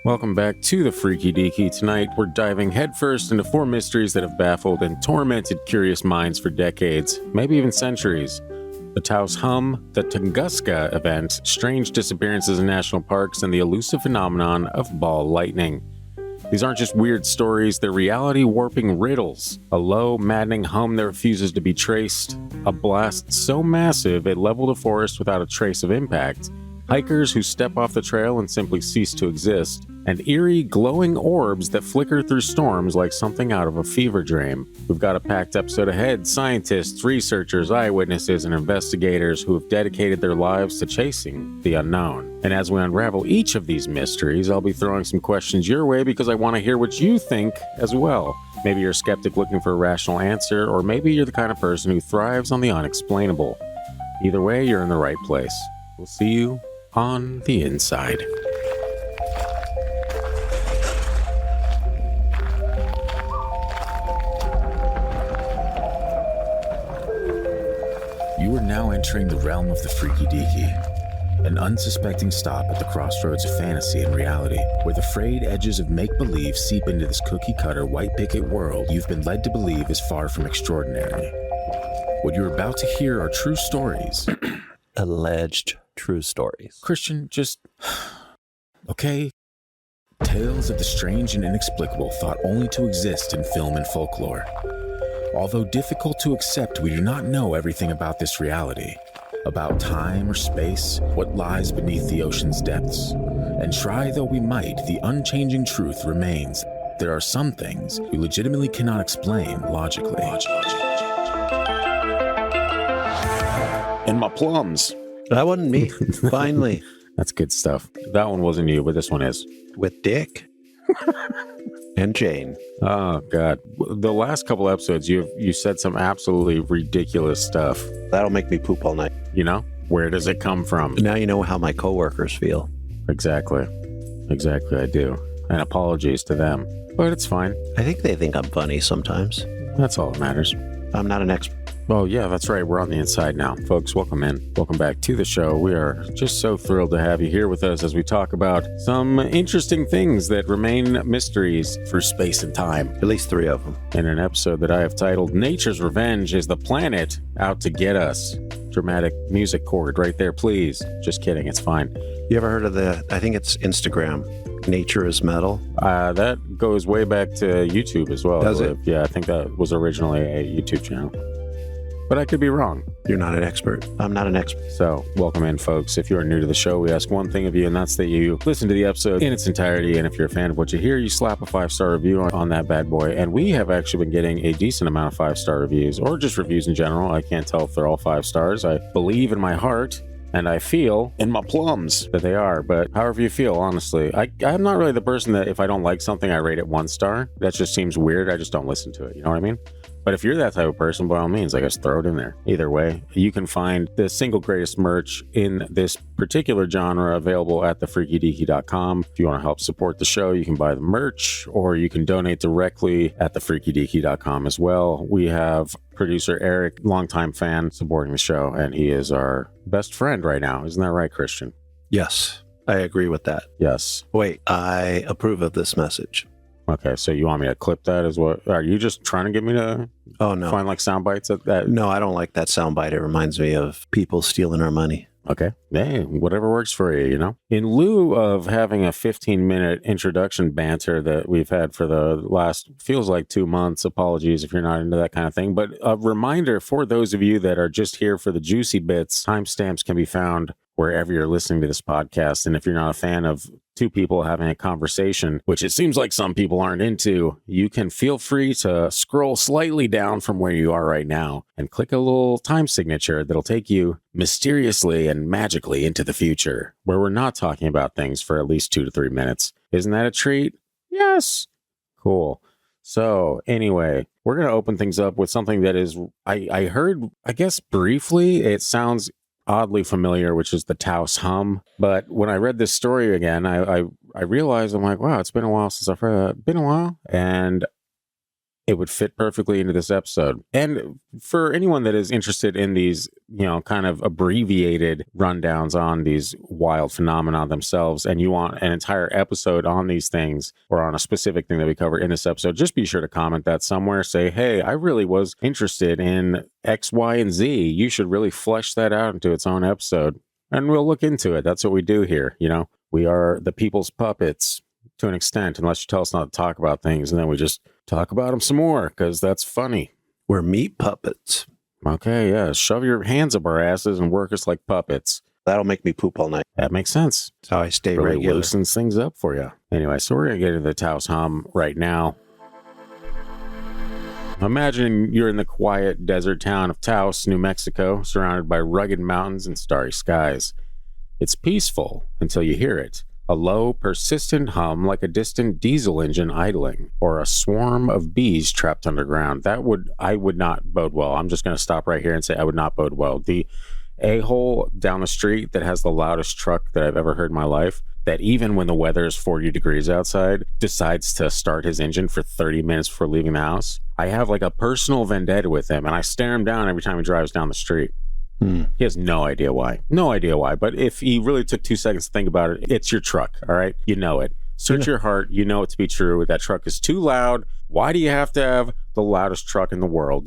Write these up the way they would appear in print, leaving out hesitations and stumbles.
Welcome back to the Freaky Deaky. Tonight, we're diving headfirst into 4 mysteries that have baffled and tormented curious minds for decades, maybe even centuries. The Taos Hum, the Tunguska Event, strange disappearances in national parks, and the elusive phenomenon of ball lightning. These aren't just weird stories, they're reality-warping riddles. A low, maddening hum that refuses to be traced. A blast so massive it leveled a forest without a trace of impact. Hikers who step off the trail and simply cease to exist, and eerie, glowing orbs that flicker through storms like something out of a fever dream. We've got a packed episode ahead. Scientists, researchers, eyewitnesses, and investigators who have dedicated their lives to chasing the unknown. And as we unravel each of these mysteries, I'll be throwing some questions your way because I want to hear what you think as well. Maybe you're a skeptic looking for a rational answer, or maybe you're the kind of person who thrives on the unexplainable. Either way, you're in the right place. We'll see you on the inside. You are now entering the realm of the Freaky Deaky, an unsuspecting stop at the crossroads of fantasy and reality, where the frayed edges of make-believe seep into this cookie-cutter white picket world you've been led to believe is far from extraordinary. What you're about to hear are true stories. Alleged true stories. Christian, just... okay? Tales of the strange and inexplicable thought only to exist in film and folklore. Although difficult to accept, we do not know everything about this reality. About time or space, what lies beneath the ocean's depths. And try though we might, the unchanging truth remains. There are some things we legitimately cannot explain logically. And my plums. That wasn't me. Finally. That's good stuff. That one wasn't you, but this one is. With Dick and Jane. Oh, God. The last couple episodes, you said some absolutely ridiculous stuff. That'll make me poop all night. You know? Where does it come from? Now you know how my coworkers feel. Exactly. Exactly, I do. And apologies to them. But it's fine. I think they think I'm funny sometimes. That's all that matters. I'm not an expert. Oh, yeah, that's right. We're on the inside now. Folks, welcome in. Welcome back to the show. We are just so thrilled to have you here with us as we talk about some interesting things that remain mysteries for space and time. At least 3 of them. In an episode that I have titled, Nature's Revenge is the Planet Out to Get Us. Dramatic music chord right there, please. Just kidding. It's fine. You ever heard of I think it's Instagram, Nature is Metal? That goes way back to YouTube as well. Does it? Yeah, I think that was originally a YouTube channel. But I could be wrong. You're not an expert. I'm not an expert. So, welcome in, folks. If you are new to the show, we ask one thing of you, and that's that you listen to the episode in its entirety. And if you're a fan of what you hear, you slap a 5-star review on that bad boy. And we have actually been getting a decent amount of 5-star reviews, or just reviews in general. I can't tell if they're all 5 stars. I believe in my heart, and I feel in my plums that they are. But however you feel, honestly, I'm not really the person that if I don't like something, I rate it 1 star. That just seems weird. I just don't listen to it. You know what I mean? But if you're that type of person, by all means, I guess throw it in there. Either way, you can find the single greatest merch in this particular genre available at thefreakydeaky.com. If you want to help support the show, you can buy the merch, or you can donate directly at thefreakydeaky.com as well. We have producer Eric, longtime fan, supporting the show, and he is our best friend right now. Isn't that right, Christian? Yes, I agree with that. Yes. Wait, I approve of this message. Okay, so you want me to clip that as well? Are you just trying to get me to find like sound bites at that? No, I don't like that sound bite. It reminds me of people stealing our money. Okay. Hey, whatever works for you, you know? In lieu of having a 15-minute introduction banter that we've had for the last, feels like 2 months, apologies if you're not into that kind of thing, but a reminder for those of you that are just here for the juicy bits, timestamps can be found wherever you're listening to this podcast. And if you're not a fan of 2 people having a conversation, which it seems like some people aren't into, you can feel free to scroll slightly down from where you are right now and click a little time signature that'll take you mysteriously and magically into the future, where we're not talking about things for at least 2 to 3 minutes. Isn't that a treat? Yes. Cool. So anyway, we're going to open things up with something that is, I heard, I guess briefly, it sounds oddly familiar, which is the Taos Hum. But when I read this story again, I realized, I'm like, wow, it's been a while since I've heard that. Been a while. And it would fit perfectly into this episode. And for anyone that is interested in these, kind of abbreviated rundowns on these wild phenomena themselves, and you want an entire episode on these things or on a specific thing that we cover in this episode, just be sure to comment that somewhere. Say, hey, I really was interested in X, Y, and Z. You should really flesh that out into its own episode. And we'll look into it. That's what we do here. We are the people's puppets to an extent, unless you tell us not to talk about things, and then we just talk about them some more because that's funny. We're meat puppets. Okay, yeah. Shove your hands up our asses and work us like puppets. That'll make me poop all night. That makes sense. That's how I stay really regular. Loosens things up for you. Anyway, so we're going to get into the Taos Hum right now. Imagine you're in the quiet desert town of Taos, New Mexico, surrounded by rugged mountains and starry skies. It's peaceful until you hear it. A low, persistent hum like a distant diesel engine idling, or a swarm of bees trapped underground. I would not bode well. I'm just going to stop right here and say I would not bode well. The a-hole down the street that has the loudest truck that I've ever heard in my life, that even when the weather is 40 degrees outside, decides to start his engine for 30 minutes before leaving the house. I have like a personal vendetta with him, and I stare him down every time he drives down the street. He has no idea why. No idea why. But if he really took 2 seconds to think about it, it's your truck, all right? You know it. Search your heart. You know it to be true. That truck is too loud. Why do you have to have the loudest truck in the world,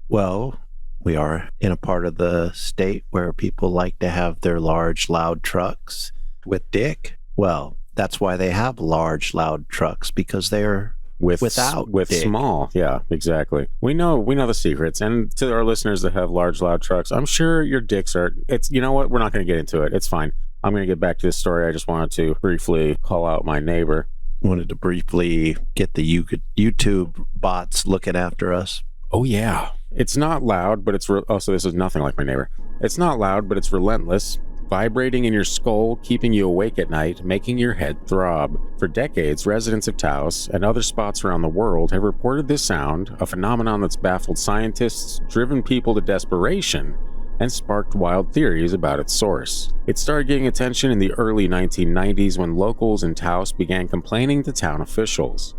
Well, we are in a part of the state where people like to have their large, loud trucks with dick. Well, that's why they have large, loud trucks, because they're without dick. Small. Yeah, exactly. We know the secrets. And to our listeners that have large, loud trucks, I'm sure your dicks are, you know what? We're not going to get into it. It's fine. I'm going to get back to this story. I just wanted to briefly call out my neighbor. Wanted to briefly get the YouTube bots looking after us. Oh, yeah. It's not loud, but it's... so this is nothing like my neighbor. It's not loud, but it's relentless. Vibrating in your skull, keeping you awake at night, making your head throb. For decades, residents of Taos and other spots around the world have reported this sound, a phenomenon that's baffled scientists, driven people to desperation, and sparked wild theories about its source. It started getting attention in the early 1990s when locals in Taos began complaining to town officials.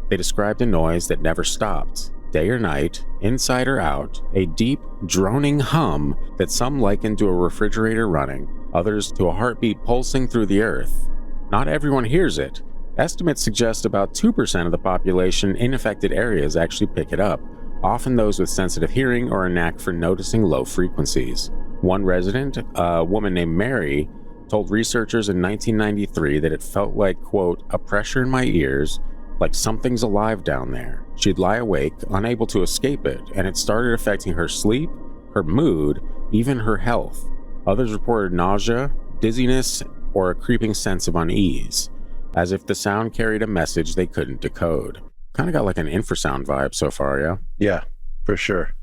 They described a noise that never stopped. Day or night, inside or out, a deep, droning hum that some likened to a refrigerator running, others to a heartbeat pulsing through the earth. Not everyone hears it. Estimates suggest about 2% of the population in affected areas actually pick it up, often those with sensitive hearing or a knack for noticing low frequencies. One resident, a woman named Mary, told researchers in 1993 that it felt like, quote, a pressure in my ears, like something's alive down there. She'd lie awake, unable to escape it, and it started affecting her sleep, her mood, even her health. Others reported nausea, dizziness, or a creeping sense of unease, as if the sound carried a message they couldn't decode. Kind of got like an infrasound vibe so far, yeah? Yeah, for sure.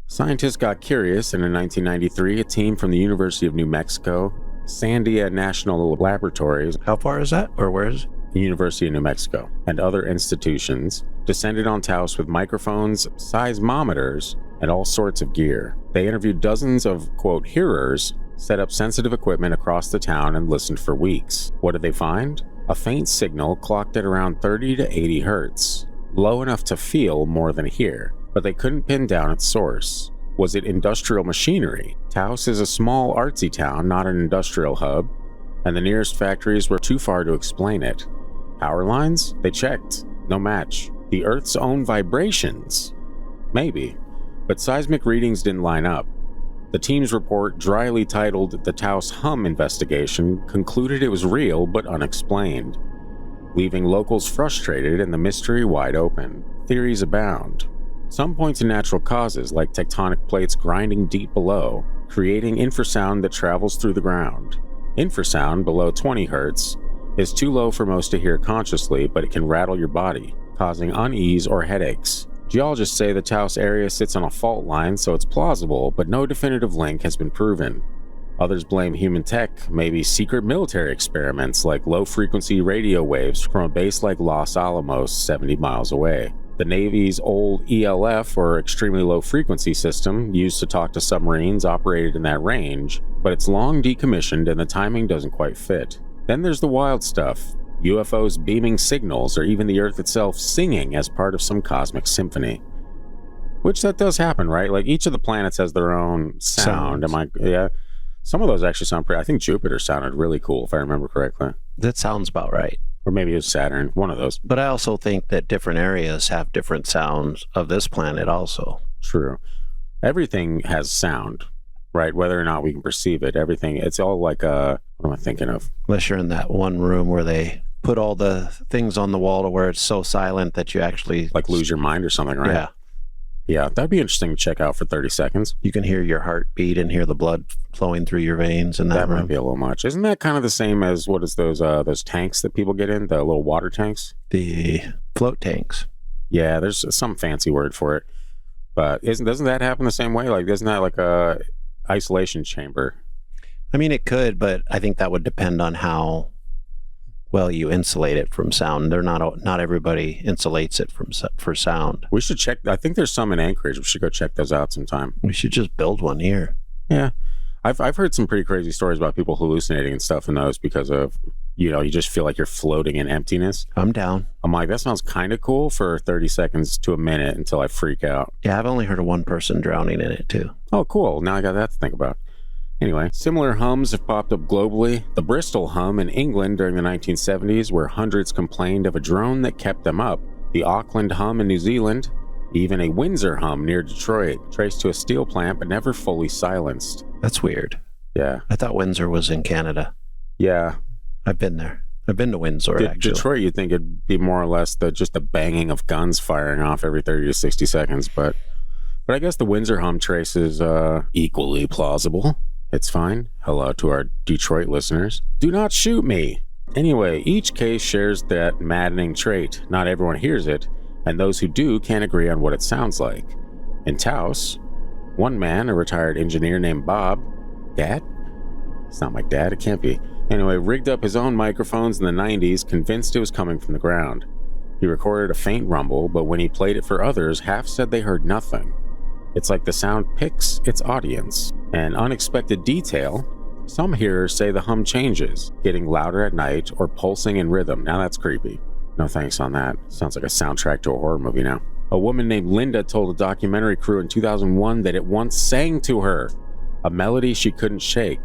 Scientists got curious, and in 1993, a team from the University of New Mexico, Sandia National Laboratories... How far is that, or where is it? University of New Mexico, and other institutions, descended on Taos with microphones, seismometers, and all sorts of gear. They interviewed dozens of, quote, hearers, set up sensitive equipment across the town, and listened for weeks. What did they find? A faint signal clocked at around 30 to 80 hertz, low enough to feel more than hear, but they couldn't pin down its source. Was it industrial machinery? Taos is a small artsy town, not an industrial hub, and the nearest factories were too far to explain it. Power lines? They checked. No match. The Earth's own vibrations? Maybe. But seismic readings didn't line up. The team's report, dryly titled The Taos Hum Investigation, concluded it was real but unexplained, leaving locals frustrated and the mystery wide open. Theories abound. Some point to natural causes like tectonic plates grinding deep below, creating infrasound that travels through the ground. Infrasound below 20 Hz is too low for most to hear consciously, but it can rattle your body, causing unease or headaches. Geologists say the Taos area sits on a fault line, so it's plausible, but no definitive link has been proven. Others blame human tech, maybe secret military experiments like low-frequency radio waves from a base like Los Alamos 70 miles away. The Navy's old ELF, or extremely low-frequency system, used to talk to submarines operated in that range, but it's long decommissioned and the timing doesn't quite fit. Then there's the wild stuff. UFOs beaming signals, or even the Earth itself singing as part of some cosmic symphony. Which that does happen, right? Like each of the planets has their own sound. Yeah. Some of those actually sound pretty. I think Jupiter sounded really cool, if I remember correctly. That sounds about right. Or maybe it was Saturn, one of those. But I also think that different areas have different sounds of this planet also. True. Everything has sound, right? Whether or not we can perceive it. Everything, it's all like what am I thinking of? Unless you're in that one room where they put all the things on the wall to where it's so silent that you actually... Like lose your mind or something, right? Yeah. Yeah, that'd be interesting to check out for 30 seconds. You can hear your heartbeat and hear the blood flowing through your veins in that room. Might be a little much. Isn't that kind of the same as, what is those tanks that people get in, the little water tanks? The float tanks. Yeah, there's some fancy word for it. But doesn't that happen the same way? Like, isn't that like a isolation chamber? I mean, it could, but I think that would depend on how well you insulate it from sound. They're not everybody insulates it for sound. We should check. I think there's some in Anchorage. We should go check those out sometime. We should just build one here. Yeah. I've heard some pretty crazy stories about people hallucinating and stuff in those because of, you just feel like you're floating in emptiness. I'm down. I'm like, that sounds kind of cool for 30 seconds to a minute until I freak out. Yeah, I've only heard of one person drowning in it too. Oh, cool. Now I got that to think about. Anyway, similar hums have popped up globally. The Bristol hum in England during the 1970s, where hundreds complained of a drone that kept them up. The Auckland hum in New Zealand, even a Windsor hum near Detroit, traced to a steel plant but never fully silenced. That's weird. Yeah. I thought Windsor was in Canada. Yeah. I've been there. I've been to Windsor, actually. Detroit, you'd think it'd be more or less just the banging of guns firing off every 30 to 60 seconds, but I guess the Windsor hum trace is equally plausible. It's fine. Hello to our Detroit listeners. Do not shoot me. Anyway, each case shares that maddening trait. Not everyone hears it, and those who do can't agree on what it sounds like. In Taos, one man, a retired engineer named Bob, Dad? It's not my dad, it can't be. Anyway, rigged up his own microphones in the 90s, convinced it was coming from the ground. He recorded a faint rumble, but when he played it for others, half said they heard nothing. It's like the sound picks its audience. An unexpected detail, some hearers say the hum changes, getting louder at night or pulsing in rhythm. Now that's creepy. No thanks on that. Sounds like a soundtrack to a horror movie now. A woman named Linda told a documentary crew in 2001 that it once sang to her, a melody she couldn't shake,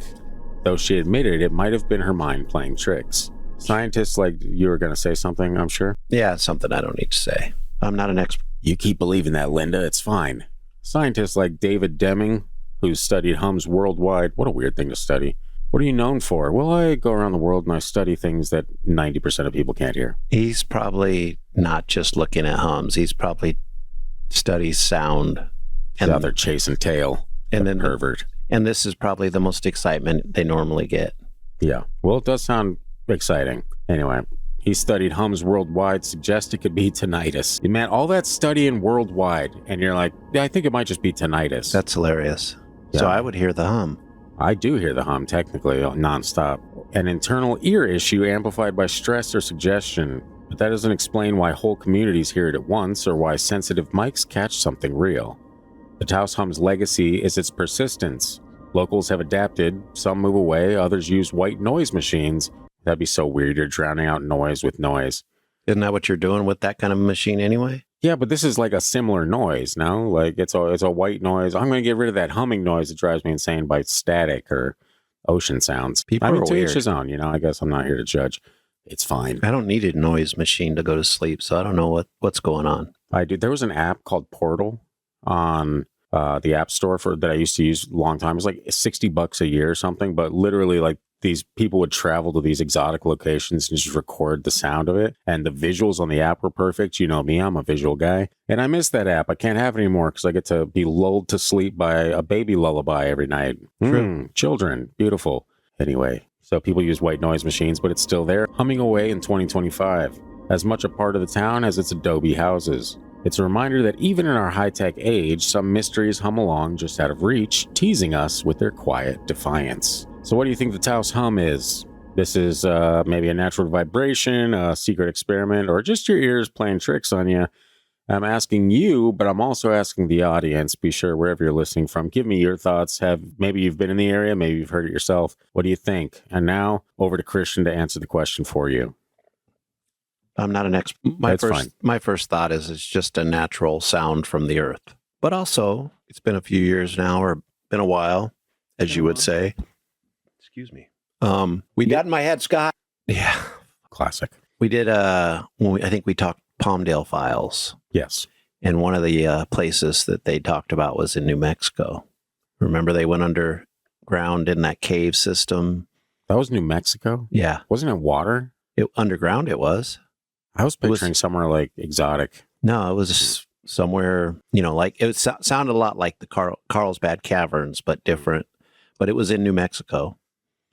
though she admitted it might have been her mind playing tricks. Scientists, like you were going to say something, I'm sure? Yeah, something I don't need to say. I'm not an expert. You keep believing that, Linda. It's fine. Scientists like David Deming, who's studied hums worldwide. What a weird thing to study. What are you known for? Well, I go around the world and I study things that 90% of people can't hear. He's probably not just looking at hums. He's probably studies sound. And out there chasing tail. And then pervert. And this is probably the most excitement they normally get. Yeah. Well, it does sound exciting. Anyway, he studied hums worldwide, suggests it could be tinnitus. Man, all that studying worldwide, and you're like, yeah, I think it might just be tinnitus. That's hilarious. Yeah. So I would hear the hum. I do hear the hum, technically, nonstop. An internal ear issue amplified by stress or suggestion, but that doesn't explain why whole communities hear it at once or why sensitive mics catch something real. The Taos Hum's legacy is its persistence. Locals have adapted, some move away, others use white noise machines. That'd be so weird, you're drowning out noise with noise. Isn't that what you're doing with that kind of machine anyway? Yeah, but this is like a similar noise, no? Like it's a white noise. I'm going to get rid of that humming noise that drives me insane by static or ocean sounds. People I mean, are to weird. each his own, I guess I'm not here to judge. It's fine. I don't need a noise machine to go to sleep, so I don't know what's going on. I do. There was an app called Portal on the App Store that I used to use a long time. It was like $60 a year or something, but literally like these people would travel to these exotic locations and just record the sound of it. And the visuals on the app were perfect. You know me, I'm a visual guy. And I miss that app. I can't have it anymore because I get to be lulled to sleep by a baby lullaby every night. Children, beautiful. Anyway, so people use white noise machines, but it's still there, humming away in 2025. As much a part of the town as its adobe houses. It's a reminder that even in our high-tech age, some mysteries hum along just out of reach, teasing us with their quiet defiance. So what do you think the Taos Hum is? This is maybe a natural vibration, a secret experiment, or just your ears playing tricks on you? I'm asking you, but I'm also asking the audience. Be sure, wherever you're listening from, give me your thoughts. Maybe you've been in the area, maybe you've heard it yourself. What do you think? And now, over to Christian to answer the question for you. I'm not an expert. My first thought is it's just a natural sound from the earth. But also, it's been a few years now, or been a while, as you would say. Excuse me. We got in my head, Scott. Yeah. Classic. We did, I think we talked Palmdale Files. Yes. And one of the places that they talked about was in New Mexico. Remember they went underground in that cave system? That was New Mexico? Yeah. Wasn't it water? Underground it was. I was picturing somewhere like exotic. No, it was somewhere, like it sounded a lot like the Carlsbad Caverns, but different. But it was in New Mexico.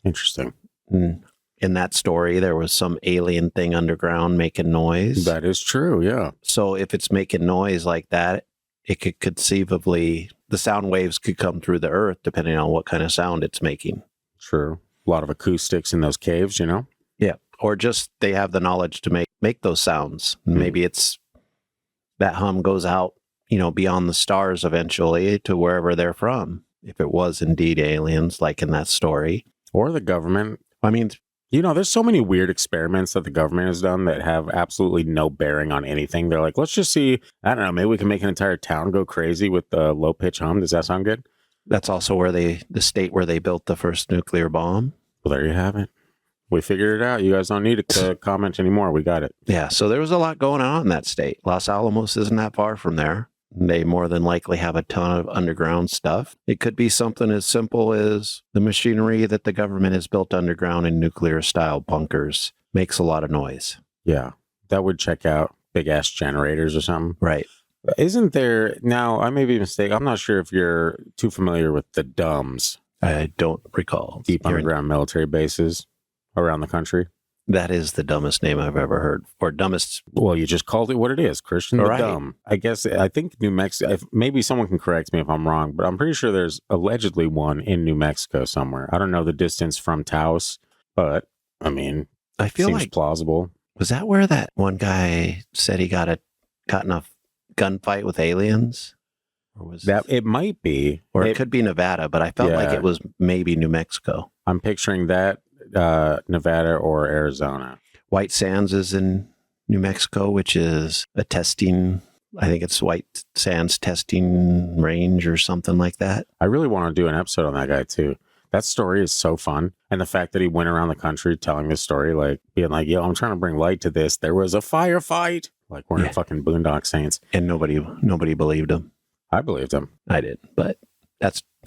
Interesting. In that story, there was some alien thing underground making noise. That is true, yeah. So if it's making noise like that, it could conceivably, the sound waves could come through the earth depending on what kind of sound it's making. True. A lot of acoustics in those caves, Yeah. Or just they have the knowledge to make those sounds. Maybe it's that hum goes out, beyond the stars eventually to wherever they're from. If it was indeed aliens, like in that story. Or the government. I mean, there's so many weird experiments that the government has done that have absolutely no bearing on anything. They're like, let's just see, I don't know, maybe we can make an entire town go crazy with the low pitch hum. Does that sound good? That's also where the state where they built the first nuclear bomb. Well, there you have it. We figured it out. You guys don't need to comment anymore. We got it. Yeah. So there was a lot going on in that state. Los Alamos isn't that far from there. They more than likely have a ton of underground stuff. It could be something as simple as the machinery that the government has built underground in nuclear-style bunkers makes a lot of noise. Yeah, that would check out big-ass generators or something. Right. Isn't there, now, I may be mistaken, I'm not sure if you're too familiar with the D.U.M.s. I don't recall. Deep underground military bases around the country. That is the dumbest name I've ever heard. Or dumbest. Well, you just called it what it is, Christian. Right. The dumb. I think New Mexico, maybe someone can correct me if I'm wrong, but I'm pretty sure there's allegedly one in New Mexico somewhere. I don't know the distance from Taos, but I mean, I feel seems like plausible. Was that where that one guy said he got in a gunfight with aliens? Or was that it might be. Or it could be Nevada, but I felt like it was maybe New Mexico. I'm picturing that. Nevada or Arizona. White Sands is in New Mexico, which is a testing, I think it's White Sands testing range or something like that. I really want to do an episode on that guy too. That story is so fun. And the fact that he went around the country telling this story, like being like, yo, I'm trying to bring light to this. There was a firefight. Like we're in fucking Boondock Saints. And nobody believed him. I believed him. I did, but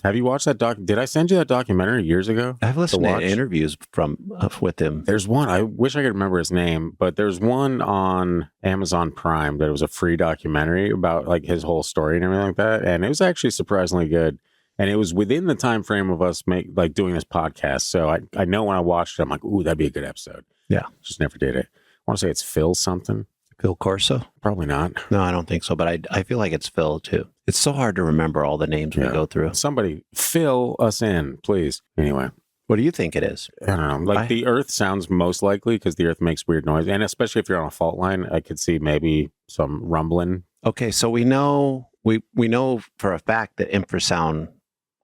have you watched that doc? Did I send you that documentary years ago? I've listened to interviews with him. There's one, I wish I could remember his name, but there's one on Amazon Prime that was a free documentary about like his whole story and everything like that. And it was actually surprisingly good. And it was within the time frame of us doing this podcast. So I know when I watched it, I'm like, ooh, that'd be a good episode. Yeah. Just never did it. I want to say it's Phil something. Phil Corso? Probably not. No, I don't think so. But I feel like it's Phil too. It's so hard to remember all the names we go through. Somebody fill us in, please. Anyway. What do you think it is? I don't know. The Earth sounds most likely because the Earth makes weird noise. And especially if you're on a fault line, I could see maybe some rumbling. Okay, so we know for a fact that infrasound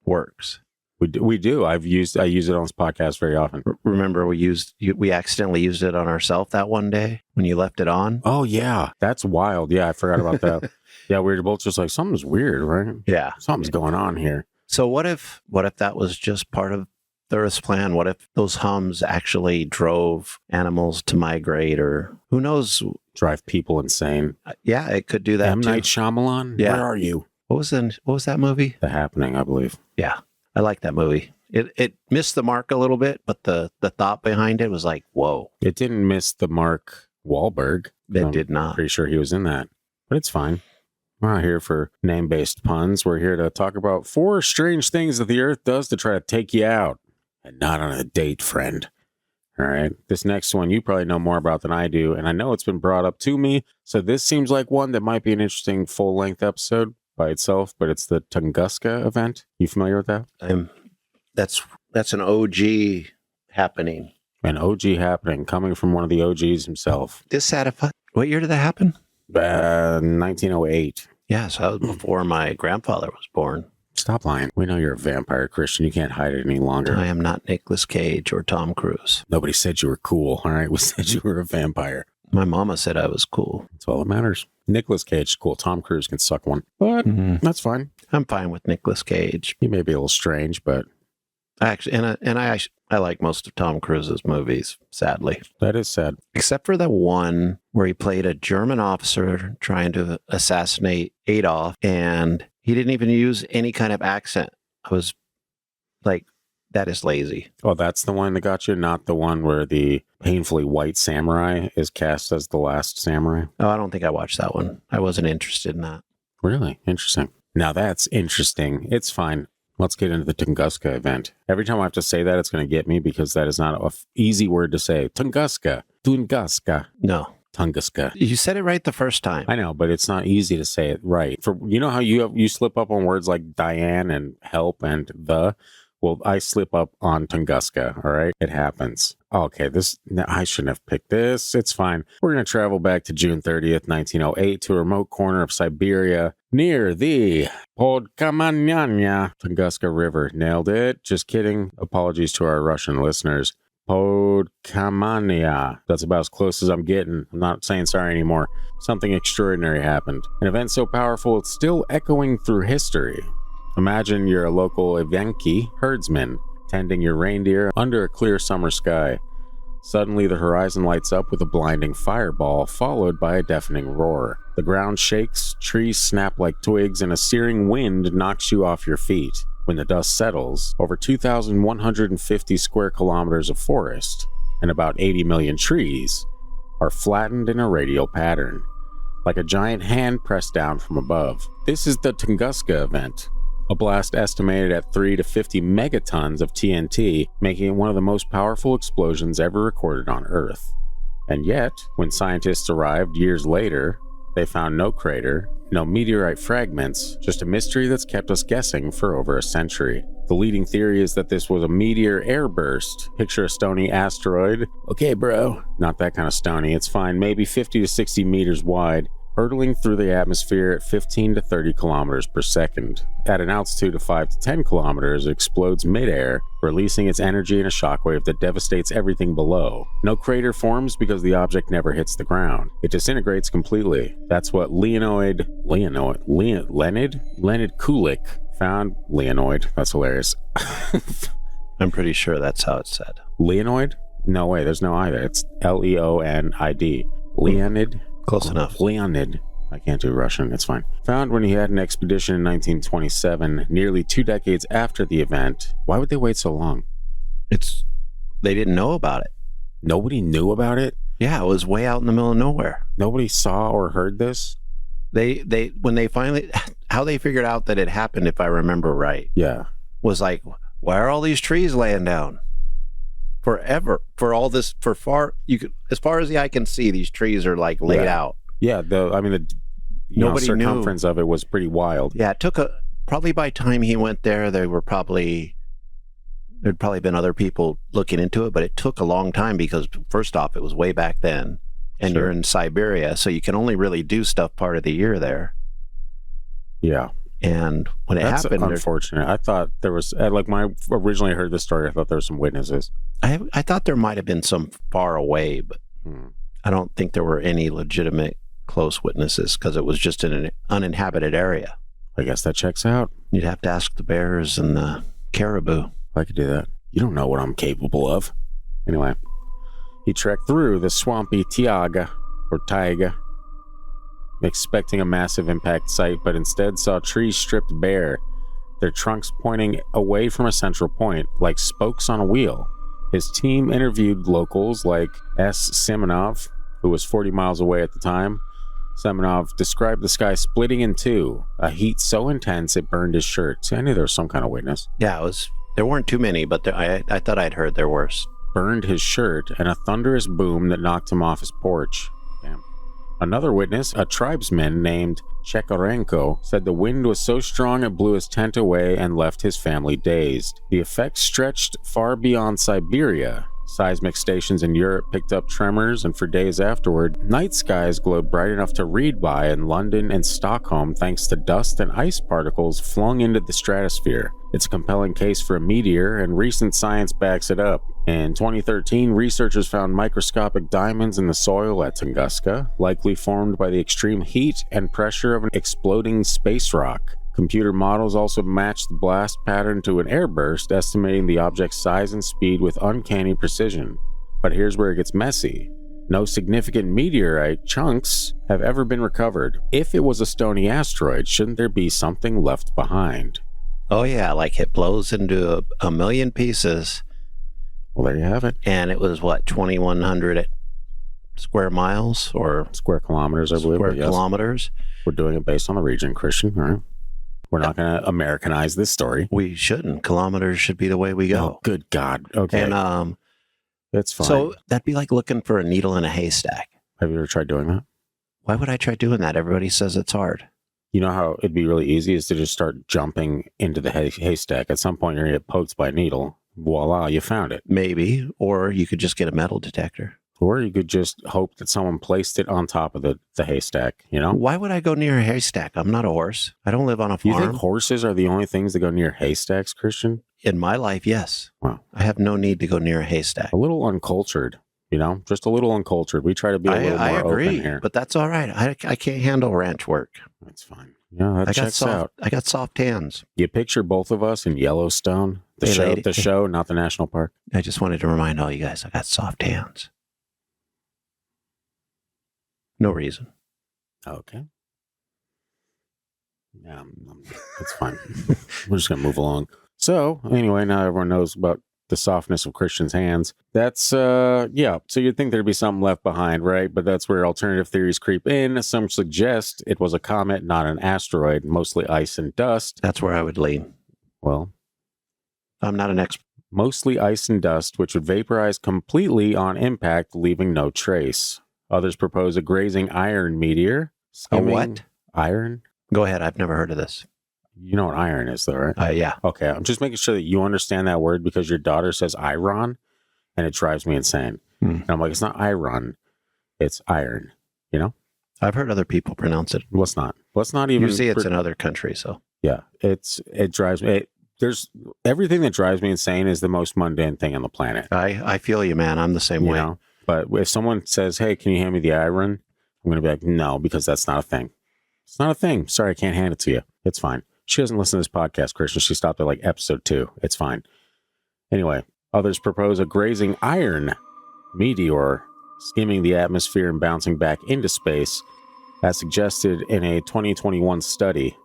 works. We do. I use it on this podcast very often. Remember, we accidentally used it on ourselves that one day when you left it on. Oh yeah, that's wild. Yeah, I forgot about that. Yeah, we were both just like, something's weird, right? Yeah, something's going on here. So what if that was just part of the Earth's plan? What if those hums actually drove animals to migrate, or who knows? Drive people insane. Yeah, it could do that. M. Night Shyamalan. Yeah. Where are you? What was that movie? The Happening, I believe. Yeah. I like that movie. It missed the mark a little bit, but the thought behind it was like, whoa. It didn't miss the mark Wahlberg. It did not. Pretty sure he was in that. But it's fine. We're not here for name-based puns. We're here to talk about 4 strange things that the Earth does to try to take you out. And not on a date, friend. All right. This next one you probably know more about than I do. And I know it's been brought up to me. So this seems like one that might be an interesting full-length episode by itself, but it's the Tunguska Event. You familiar with that? That's an OG happening. An OG happening coming from one of the OGs himself. What year did that happen? 1908. Yeah, so that was before my grandfather was born. Stop lying. We know you're a vampire, Christian. You can't hide it any longer. I am not Nicolas Cage or Tom Cruise. Nobody said you were cool, all right? We said you were a vampire. My mama said I was cool. That's all that matters. Nicolas Cage is cool. Tom Cruise can suck one, but that's fine. I'm fine with Nicolas Cage. He may be a little strange, but I like most of Tom Cruise's movies, sadly. that is sad. Except for the one where he played a German officer trying to assassinate Adolf, and he didn't even use any kind of accent. I was like, that is lazy. Oh, that's the one that got you, not the one where the painfully white samurai is cast as the last samurai? Oh, I don't think I watched that one. I wasn't interested in that. Really? Interesting. Now that's interesting. It's fine. Let's get into the Tunguska event. Every time I have to say that, it's going to get me because that is not an easy word to say. Tunguska. No. Tunguska. You said it right the first time. I know, but it's not easy to say it right. For you know how you slip up on words like Diane and help and the? Well, I slip up on Tunguska, all right? It happens. Okay, I shouldn't have picked this. It's fine. We're going to travel back to June 30th, 1908 to a remote corner of Siberia near the Podkamanyanya Tunguska River. Nailed it. Just kidding. Apologies to our Russian listeners. Podkamanya. That's about as close as I'm getting. I'm not saying sorry anymore. Something extraordinary happened. An event so powerful it's still echoing through history. Imagine you're a local Evenki herdsman tending your reindeer under a clear summer sky. Suddenly, the horizon lights up with a blinding fireball, followed by a deafening roar. The ground shakes, trees snap like twigs, and a searing wind knocks you off your feet. When the dust settles, over 2,150 square kilometers of forest and about 80 million trees are flattened in a radial pattern, like a giant hand pressed down from above. This is the Tunguska Event. A blast estimated at 3 to 50 megatons of TNT, making it one of the most powerful explosions ever recorded on Earth. And yet, when scientists arrived years later, they found no crater, no meteorite fragments, just a mystery that's kept us guessing for over a century. The leading theory is that this was a meteor airburst. Picture a stony asteroid. Okay, bro. Not that kind of stony, it's fine, maybe 50 to 60 meters wide, hurtling through the atmosphere at 15 to 30 kilometers per second. At an altitude of 5 to 10 kilometers, it explodes midair, releasing its energy in a shockwave that devastates everything below. No crater forms because the object never hits the ground. It disintegrates completely. That's what Leonid Kulik found. Leonid, that's hilarious. I'm pretty sure that's how it's said. Leonid? No way, there's no I there. It's Leonid. Leonid? Close enough. Leonid. I can't do Russian, it's fine. Found when he had an expedition in 1927, nearly 2 decades after the event. Why would they wait so long? They didn't know about it. Nobody knew about it? Yeah, it was way out in the middle of nowhere. Nobody saw or heard this? When they finally, how they figured out that it happened, if I remember right. Yeah. Was like, why are all these trees laying down? Forever. For all this, as far as the eye can see, these trees are like laid out. Yeah, the circumference of it was pretty wild. Yeah, it took probably by the time he went there, there'd probably been other people looking into it, but it took a long time because first off, it was way back then, and You're in Siberia, so you can only really do stuff part of the year there. Yeah. And when That's happened, unfortunate. I thought there was when I originally heard this story, I thought there were some witnesses. I thought there might have been some far away, but I don't think there were any legitimate close witnesses because it was just in an uninhabited area. I guess that checks out. You'd have to ask the bears and the caribou. I could do that. You don't know what I'm capable of. Anyway, he trekked through the swampy taiga, expecting a massive impact site, but instead saw trees stripped bare, their trunks pointing away from a central point, like spokes on a wheel. His team interviewed locals like S. Semenov, who was 40 miles away at the time. Semenov described the sky splitting in two, a heat so intense it burned his shirt. See, I knew there was some kind of witness. Yeah, there weren't too many, but I thought I'd heard there were. Burned his shirt, and a thunderous boom that knocked him off his porch. Damn. Another witness, a tribesman named Chekorenko, said the wind was so strong it blew his tent away and left his family dazed. The effect stretched far beyond Siberia. Seismic stations in Europe picked up tremors, and for days afterward, night skies glowed bright enough to read by in London and Stockholm thanks to dust and ice particles flung into the stratosphere. It's a compelling case for a meteor, and recent science backs it up. In 2013, researchers found microscopic diamonds in the soil at Tunguska, likely formed by the extreme heat and pressure of an exploding space rock. Computer models also matched the blast pattern to an airburst, estimating the object's size and speed with uncanny precision. But here's where it gets messy. No significant meteorite chunks have ever been recovered. If it was a stony asteroid, shouldn't there be something left behind? Oh, yeah, like it blows into a million pieces. Well, there you have it. And it was, what, 2,100 square miles or square kilometers, I believe. Square kilometers. We're doing it based on the region, Christian. All right. We're not going to Americanize this story. We shouldn't. Kilometers should be the way we go. Oh, good God. Okay. And that's fine. So that'd be like looking for a needle in a haystack. Have you ever tried doing that? Why would I try doing that? Everybody says it's hard. You know how it'd be really easy is to just start jumping into the haystack. At some point, you're going to get poked by a needle. Voila, you found it. Maybe. Or you could just get a metal detector. Or you could just hope that someone placed it on top of the haystack, you know? Why would I go near a haystack? I'm not a horse. I don't live on a farm. You think horses are the only things that go near haystacks, Christian? In my life, yes. Wow. I have no need to go near a haystack. A little uncultured, you know? Just a little uncultured. We try to be a little more open here. But that's all right. I can't handle ranch work. That's fine. Yeah, that checks out. I got soft hands. You picture both of us in Yellowstone, the show, not the national park. I just wanted to remind all you guys, I got soft hands. No reason. Okay. Yeah, that's fine. We're just going to move along. So, anyway, now everyone knows about the softness of Christian's hands. That's, yeah. So you'd think there'd be something left behind, right? But that's where alternative theories creep in. Some suggest it was a comet, not an asteroid, mostly ice and dust. That's where I would lean. Well, I'm not an expert. Mostly ice and dust, which would vaporize completely on impact, leaving no trace. Others propose a grazing iron meteor. A what? Iron? Go ahead. I've never heard of this. You know what iron is, though, right? Yeah. Okay. I'm just making sure that you understand that word because your daughter says iron, and it drives me insane. And I'm like, it's not iron. It's iron, you know? I've heard other people pronounce it. Let's not even... Usually it's in other countries, so. Yeah. It drives me... There's everything that drives me insane is the most mundane thing on the planet. I feel you, man. I'm the same way. Know? But if someone says, hey, can you hand me the iron? I'm going to be like, no, because that's not a thing. It's not a thing. Sorry, I can't hand it to you. It's fine. She doesn't listen to this podcast, Christian. She stopped at like episode 2. It's fine. Anyway, others propose a grazing iron meteor skimming the atmosphere and bouncing back into space, as suggested in a 2021 study.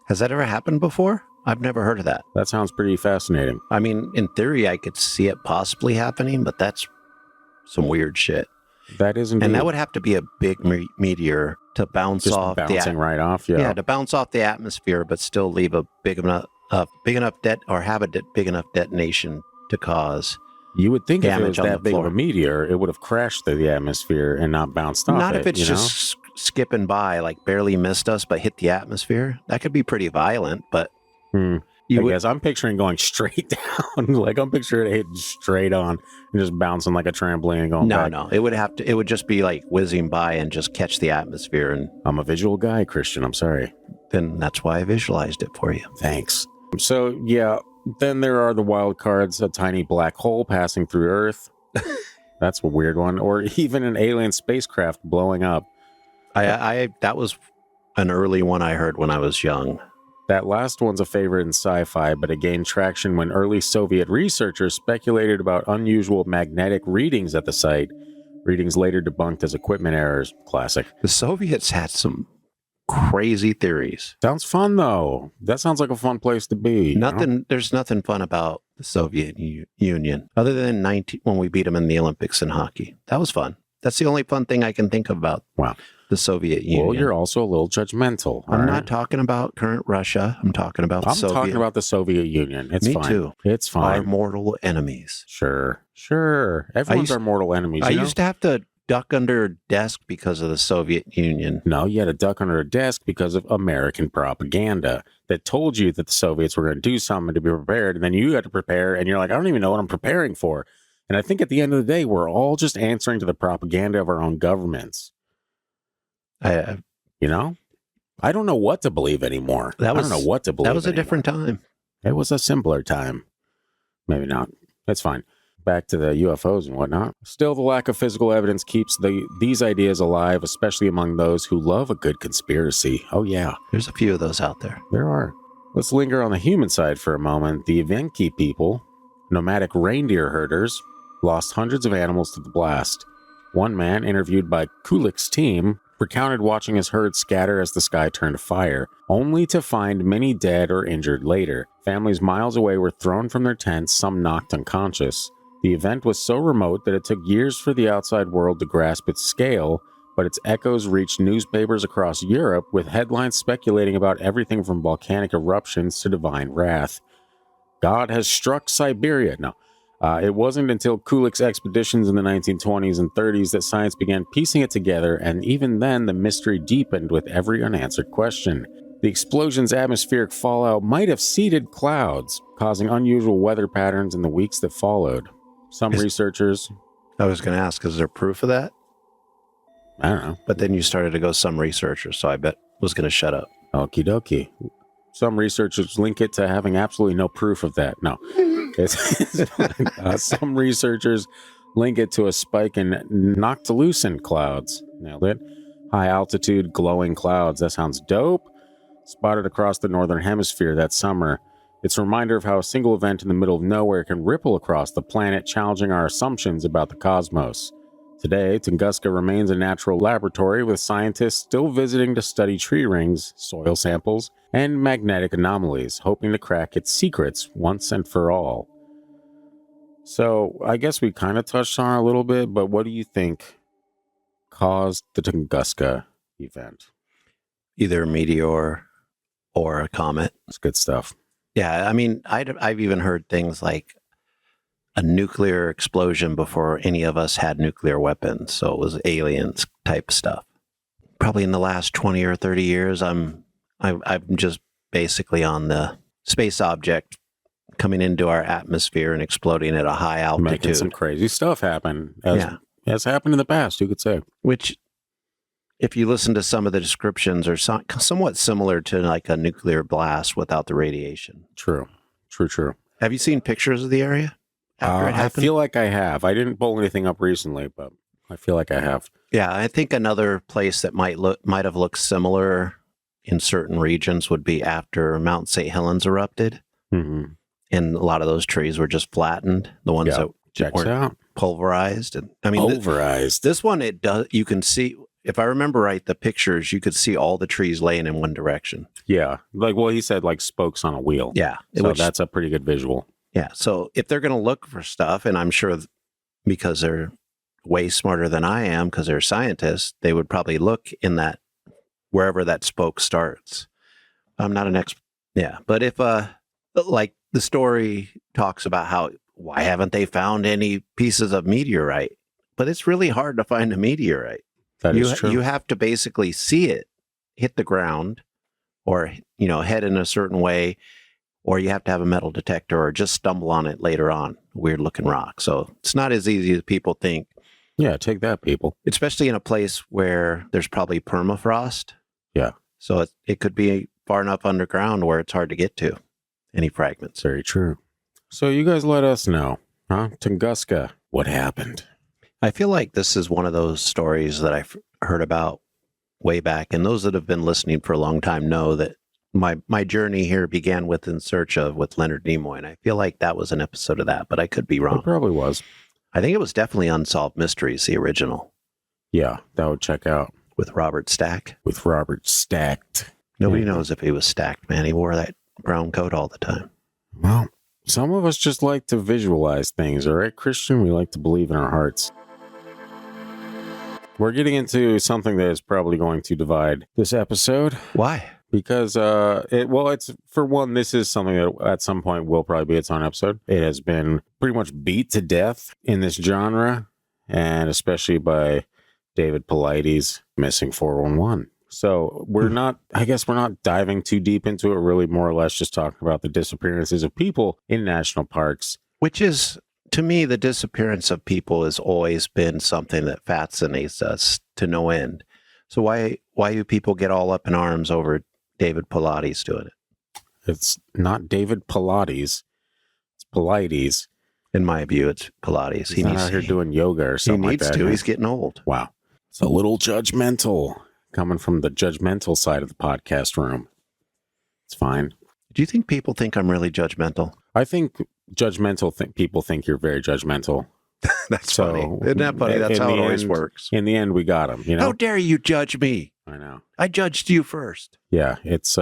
Has that ever happened before? I've never heard of that. That sounds pretty fascinating. I mean, in theory, I could see it possibly happening, but that's some weird shit. That is indeed. And that would have to be a big meteor to bounce just off. Bouncing right off, yeah. Yeah, to bounce off the atmosphere, but still leave a big enough big enough detonation to cause. You would think if it was damage on that the big floor. of a meteor, it would have crashed through the atmosphere and not bounced off. Not if it's you know? just skipping by, like barely missed us, but hit the atmosphere. That could be pretty violent, but I guess I'm picturing going straight down. Like I'm picturing it hitting straight on and just bouncing like a trampoline and going back. No. It would just be like whizzing by and just catch the atmosphere. And I'm a visual guy, Christian. I'm sorry. Then that's why I visualized it for you. Thanks. So, yeah, then there are the wild cards, a tiny black hole passing through Earth. That's a weird one. Or even an alien spacecraft blowing up. That was an early one I heard when I was young. That last one's a favorite in sci-fi, but it gained traction when early Soviet researchers speculated about unusual magnetic readings at the site. Readings later debunked as equipment errors. Classic. The Soviets had some crazy theories. Sounds fun, though. That sounds like a fun place to be. There's nothing fun about the Soviet Union, other than when we beat them in the Olympics in hockey. That was fun. That's the only fun thing I can think of about. Wow. The Soviet Union. Well, you're also a little judgmental. I'm not talking about current Russia. I'm talking about I'm talking about the Soviet Union. It's Me fine. too. It's fine. Our mortal enemies. Sure. Everyone's our mortal enemies. I used to have to duck under a desk because of the Soviet Union. No, you had to duck under a desk because of American propaganda that told you that the Soviets were going to do something to be prepared. And then you had to prepare. And you're like, I don't even know what I'm preparing for. And I think at the end of the day, we're all just answering to the propaganda of our own governments. I I don't know what to believe anymore. I don't know what to believe. That was a different time. It was a simpler time. Maybe not. That's fine. Back to the UFOs and whatnot. Still, the lack of physical evidence keeps these ideas alive, especially among those who love a good conspiracy. Oh, yeah. There's a few of those out there. There are. Let's linger on the human side for a moment. The Evenki people, nomadic reindeer herders, lost hundreds of animals to the blast. One man, interviewed by Kulik's team, recounted watching his herd scatter as the sky turned fire, only to find many dead or injured later. Families miles away were thrown from their tents, some knocked unconscious. The event was so remote that it took years for the outside world to grasp its scale, but its echoes reached newspapers across Europe, with headlines speculating about everything from volcanic eruptions to divine wrath. God has struck Siberia. No. It wasn't until Kulik's expeditions in the 1920s and 30s that science began piecing it together, and even then the mystery deepened with every unanswered question. The explosion's atmospheric fallout might have seeded clouds, causing unusual weather patterns in the weeks that followed. Some researchers... I was going to ask, is there proof of that? I don't know. But then you started to go some researchers, so I bet was going to shut up. Okie dokie. Some researchers link it to having absolutely no proof of that. No. Some researchers link it to a spike in noctilucent clouds. Nailed it. High altitude glowing clouds. That sounds dope. Spotted across the northern hemisphere that summer. It's a reminder of how a single event in the middle of nowhere can ripple across the planet, challenging our assumptions about the cosmos. Today, Tunguska remains a natural laboratory, with scientists still visiting to study tree rings, soil samples, and magnetic anomalies, hoping to crack its secrets once and for all. So, I guess we kind of touched on it a little bit, but what do you think caused the Tunguska event? Either a meteor or a comet. It's good stuff. Yeah, I mean, I've even heard things like a nuclear explosion before any of us had nuclear weapons. So it was aliens type stuff. Probably in the last 20 or 30 years, I'm just basically on the space object coming into our atmosphere and exploding at a high altitude. Making some crazy stuff happen. As happened in the past, you could say. Which, if you listen to some of the descriptions, are somewhat similar to like a nuclear blast without the radiation. True. Have you seen pictures of the area after it happened? I feel like I have. I didn't pull anything up recently, but I feel like I have. Yeah, I think another place that might have looked similar in certain regions would be after Mount St. Helens erupted. Mm-hmm. And a lot of those trees were just flattened. The ones that weren't pulverized. And I mean, pulverized. This one, it does. You can see, if I remember right, the pictures, you could see all the trees laying in one direction. Yeah. He said like spokes on a wheel. Yeah. So that's a pretty good visual. Yeah. So if they're going to look for stuff, and I'm sure because they're way smarter than I am, because they're scientists, they would probably look in that, wherever that spoke starts. I'm not an expert. Yeah. But if, like the story talks about why haven't they found any pieces of meteorite? But it's really hard to find a meteorite. That is true. You have to basically see it hit the ground, or, head in a certain way, or you have to have a metal detector or just stumble on it later on, weird looking rock. So it's not as easy as people think. Yeah, take that, people. Especially in a place where there's probably permafrost. Yeah. So it could be far enough underground where it's hard to get to any fragments. Very true. So you guys let us know, huh? Tunguska, what happened? I feel like this is one of those stories that I've heard about way back. And those that have been listening for a long time know that my journey here began with In Search of with Leonard Nimoy. And I feel like that was an episode of that, but I could be wrong. It probably was. I think it was definitely Unsolved Mysteries, the original. Yeah, that would check out. With Robert Stack. With Robert Stacked. Nobody knows if he was stacked, man. He wore that brown coat all the time. Well, some of us just like to visualize things, all right, Christian? We like to believe in our hearts. We're getting into something that is probably going to divide this episode. Why? Because, it's, for one, this is something that at some point will probably be its own episode. It has been pretty much beat to death in this genre, and especially by David Paulides, Missing 411. So we're not diving too deep into it, really more or less just talking about the disappearances of people in national parks. Which is To me, the disappearance of people has always been something that fascinates us to no end. So why do people get all up in arms over David Pilates doing it? It's not David Pilates. It's Paulides. In my view, it's Pilates. He's not out here doing yoga or He something like needs that. to. He's getting old. Wow. It's a little judgmental coming from the judgmental side of the podcast room. It's fine. Do you think people think I'm really judgmental? I think judgmental people think you're very judgmental. That's So, funny. Isn't that funny? That's in how it the always end- works. In the end, we got him, you know? How dare you judge me? I know. I judged you first. Yeah, it's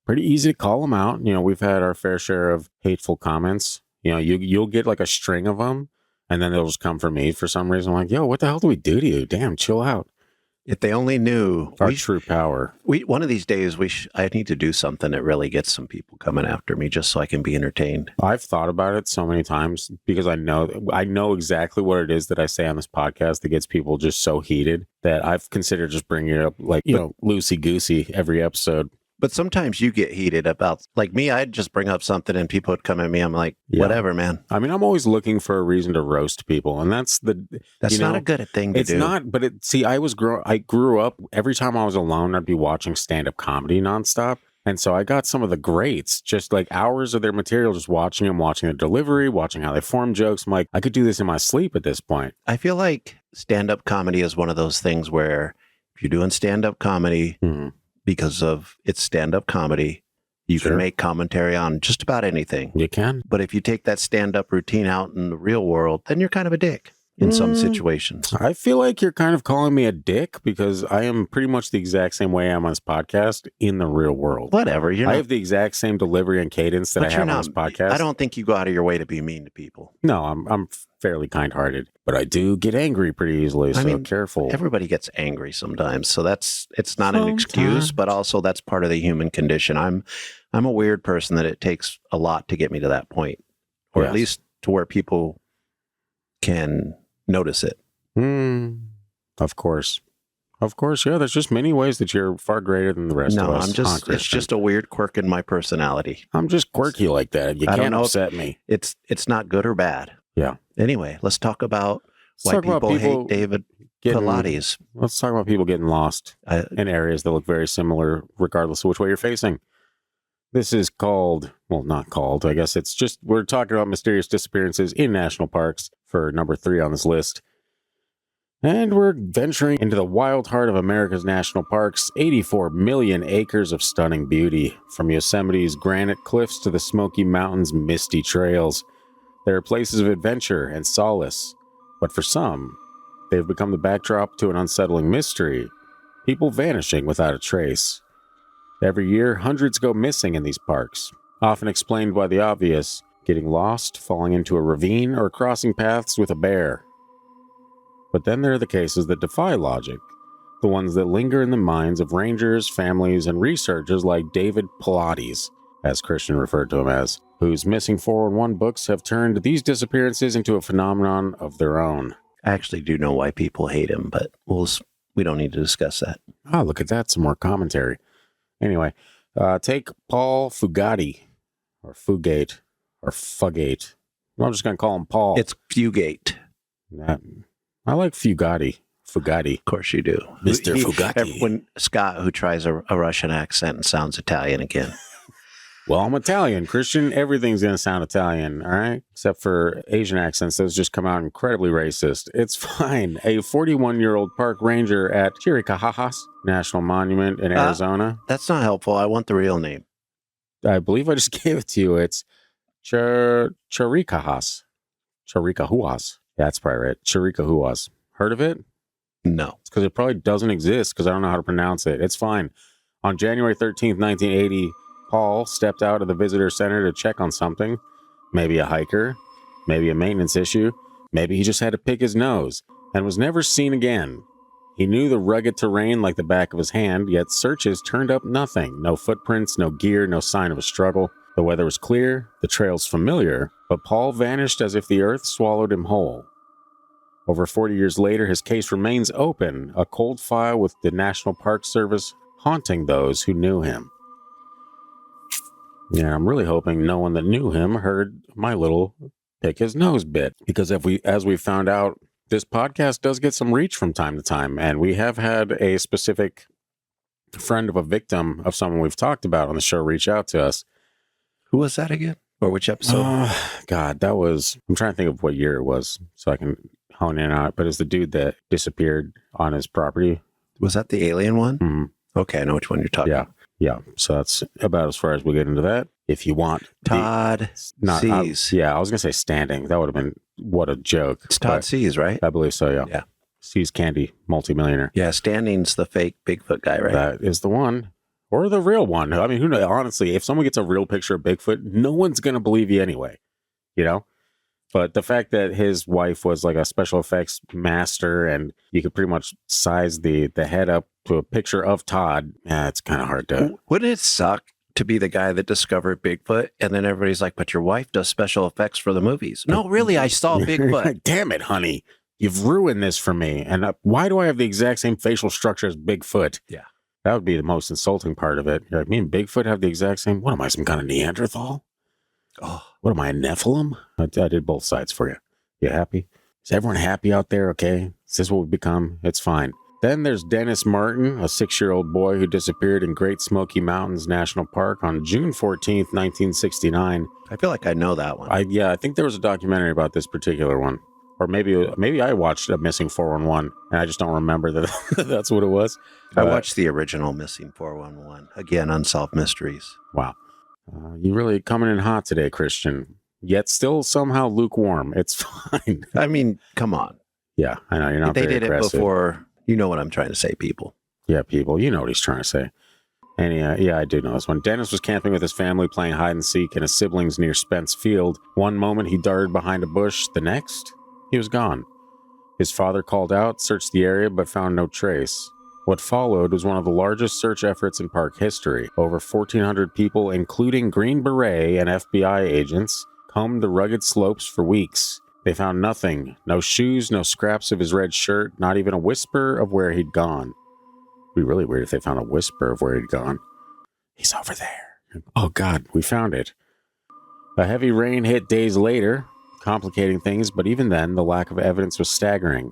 pretty easy to call them out. You know, we've had our fair share of hateful comments. You know, you'll get like a string of them, and then they'll just come for me for some reason. I'm like, yo, what the hell do we do to you? Damn, chill out. If they only knew. Our true power. One of these days, I need to do something that really gets some people coming after me just so I can be entertained. I've thought about it so many times because I know exactly what it is that I say on this podcast that gets people just so heated that I've considered just bringing it up like, loosey-goosey every episode. But sometimes you get heated about, like me, I'd just bring up something and people would come at me. I'm like, whatever, man. I mean, I'm always looking for a reason to roast people. And that's not a good thing to do. It's not, but I grew up, every time I was alone, I'd be watching stand-up comedy nonstop. And so I got some of the greats, just like hours of their material, just watching them, watching their delivery, watching how they form jokes. I'm like, I could do this in my sleep at this point. I feel like stand-up comedy is one of those things where if you're doing stand-up comedy, because of its stand-up comedy, you can make commentary on just about anything. You can. But if you take that stand-up routine out in the real world, then you're kind of a dick in some situations. I feel like you're kind of calling me a dick because I am pretty much the exact same way I am on this podcast in the real world. Whatever. I have the exact same delivery and cadence that I have on this podcast. I don't think you go out of your way to be mean to people. No, I'm fairly kind-hearted, but I do get angry pretty easily, so careful. Everybody gets angry sometimes, so it's not an excuse, but also that's part of the human condition. I'm a weird person that it takes a lot to get me to that point, or at least to where people can notice it. Of course, yeah. There's just many ways that you're far greater than the rest of us. It's just a weird quirk in my personality. I'm just quirky like that. You can't upset me. It's not good or bad. Yeah. Anyway, let's talk about why people hate David Pilates. Let's talk about people getting lost in areas that look very similar, regardless of which way you're facing. This is not called. I guess it's just, we're talking about mysterious disappearances in national parks for number 3 on this list. And we're venturing into the wild heart of America's national parks, 84 million acres of stunning beauty, from Yosemite's granite cliffs to the Smoky Mountains' misty trails. There are places of adventure and solace, but for some, they've become the backdrop to an unsettling mystery, people vanishing without a trace. Every year, hundreds go missing in these parks, often explained by the obvious, getting lost, falling into a ravine, or crossing paths with a bear. But then there are the cases that defy logic, the ones that linger in the minds of rangers, families, and researchers like David Pilates, as Christian referred to him as, whose missing 411 books have turned these disappearances into a phenomenon of their own. I actually do know why people hate him, but we don't need to discuss that. Oh, look at that. Some more commentary. Anyway, take Paul Fugate, or Fugate, or Fugate. I'm just going to call him Paul. It's Fugate. I like Fugate. Fugate. Of course you do. Mr. Fugate. When Scott, who tries a Russian accent and sounds Italian again. Well, I'm Italian. Christian, everything's going to sound Italian, all right? Except for Asian accents. Those just come out incredibly racist. It's fine. A 41-year-old park ranger at Chiricahas National Monument in Arizona. That's not helpful. I want the real name. I believe I just gave it to you. It's Chiricahas. Chiricahuas. Yeah, that's probably right. Chiricahuas. Heard of it? No. It's because it probably doesn't exist because I don't know how to pronounce it. It's fine. On January 13th, 1980... Paul stepped out of the visitor center to check on something. Maybe a hiker, maybe a maintenance issue, maybe he just had to pick his nose, and was never seen again. He knew the rugged terrain like the back of his hand, yet searches turned up nothing. No footprints, no gear, no sign of a struggle. The weather was clear, the trails familiar, but Paul vanished as if the earth swallowed him whole. Over 40 years later, his case remains open, a cold file with the National Park Service haunting those who knew him. Yeah, I'm really hoping no one that knew him heard my little pick his nose bit. Because as we found out, this podcast does get some reach from time to time. And we have had a specific friend of a victim of someone we've talked about on the show reach out to us. Who was that again? Or which episode? God, that was, I'm trying to think of what year it was so I can hone in on it, but it's the dude that disappeared on his property. Was that the alien one? Mm-hmm. Okay, I know which one you're talking about. Yeah. So that's about as far as we get into that. If you want. Todd Sees. I was going to say standing. That would have been, what a joke. It's Todd Sees, right? I believe so, yeah. Yeah. Sees Candy, multimillionaire. Yeah, Standing's the fake Bigfoot guy, right? That is the one. Or the real one. I mean, who knows? Honestly, if someone gets a real picture of Bigfoot, no one's going to believe you anyway, you know? But the fact that his wife was like a special effects master and you could pretty much size the head up to a picture of Todd, it's kind of hard to... Wouldn't it suck to be the guy that discovered Bigfoot and then everybody's like, but your wife does special effects for the movies? No, really, I saw Bigfoot. Damn it, honey. You've ruined this for me. And why do I have the exact same facial structure as Bigfoot? Yeah. That would be the most insulting part of it. You're like, me and Bigfoot have the exact same... What am I, some kind of Neanderthal? Oh, what am I, a Nephilim? I did both sides for you. You happy? Is everyone happy out there? Okay. Is this what we've become? It's fine. Then there's Dennis Martin, a 6-year-old boy who disappeared in Great Smoky Mountains National Park on June 14th, 1969. I feel like I know that one. I think there was a documentary about this particular one. Or maybe I watched a Missing 411, and I just don't remember that that's what it was. I watched the original Missing 411. Again, Unsolved Mysteries. Wow. You really coming in hot today, Christian, yet still somehow lukewarm. It's fine. I mean, come on. Yeah, I know. You're not They very did aggressive. it before. You know what I'm trying to say, people. Yeah, people. You know what he's trying to say. And yeah, I do know this one. Dennis was camping with his family playing hide and seek and his siblings near Spence Field. One moment he darted behind a bush. The next, he was gone. His father called out, searched the area, but found no trace. What followed was one of the largest search efforts in park history. Over 1,400 people, including Green Beret and FBI agents, combed the rugged slopes for weeks. They found nothing. No shoes, no scraps of his red shirt, not even a whisper of where he'd gone. It'd be really weird if they found a whisper of where he'd gone. He's over there. Oh, God, we found it. A heavy rain hit days later, complicating things, but even then, the lack of evidence was staggering.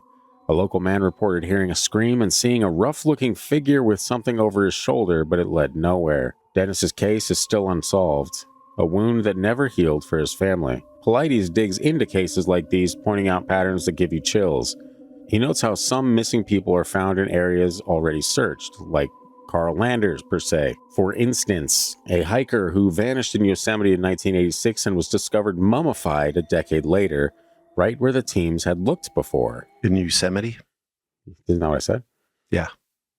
A local man reported hearing a scream and seeing a rough-looking figure with something over his shoulder, but it led nowhere. Dennis's case is still unsolved, a wound that never healed for his family. Paulides digs into cases like these, pointing out patterns that give you chills. He notes how some missing people are found in areas already searched, like Carl Landers, per se. For instance, a hiker who vanished in Yosemite in 1986 and was discovered mummified a decade later, right where the teams had looked before. In Yosemite? Isn't that what I said? Yeah.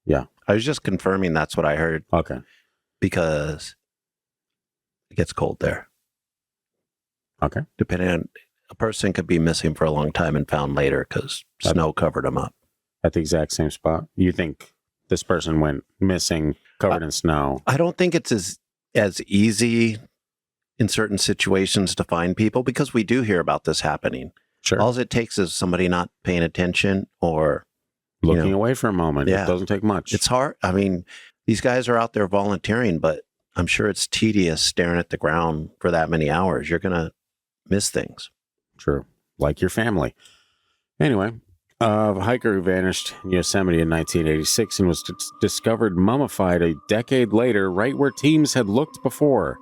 Yeah. I was just confirming that's what I heard. Okay. Because it gets cold there. Okay. Depending on, a person could be missing for a long time and found later because snow covered them up. At the exact same spot? You think this person went missing, covered in snow? I don't think it's as easy in certain situations to find people because we do hear about this happening. Sure. All it takes is somebody not paying attention or looking away for a moment. Yeah. It doesn't take much. It's hard. I mean, these guys are out there volunteering, but I'm sure it's tedious staring at the ground for that many hours. You're going to miss things. True. Like your family. Anyway, a hiker who vanished in Yosemite in 1986 and was discovered mummified a decade later, right where teams had looked before.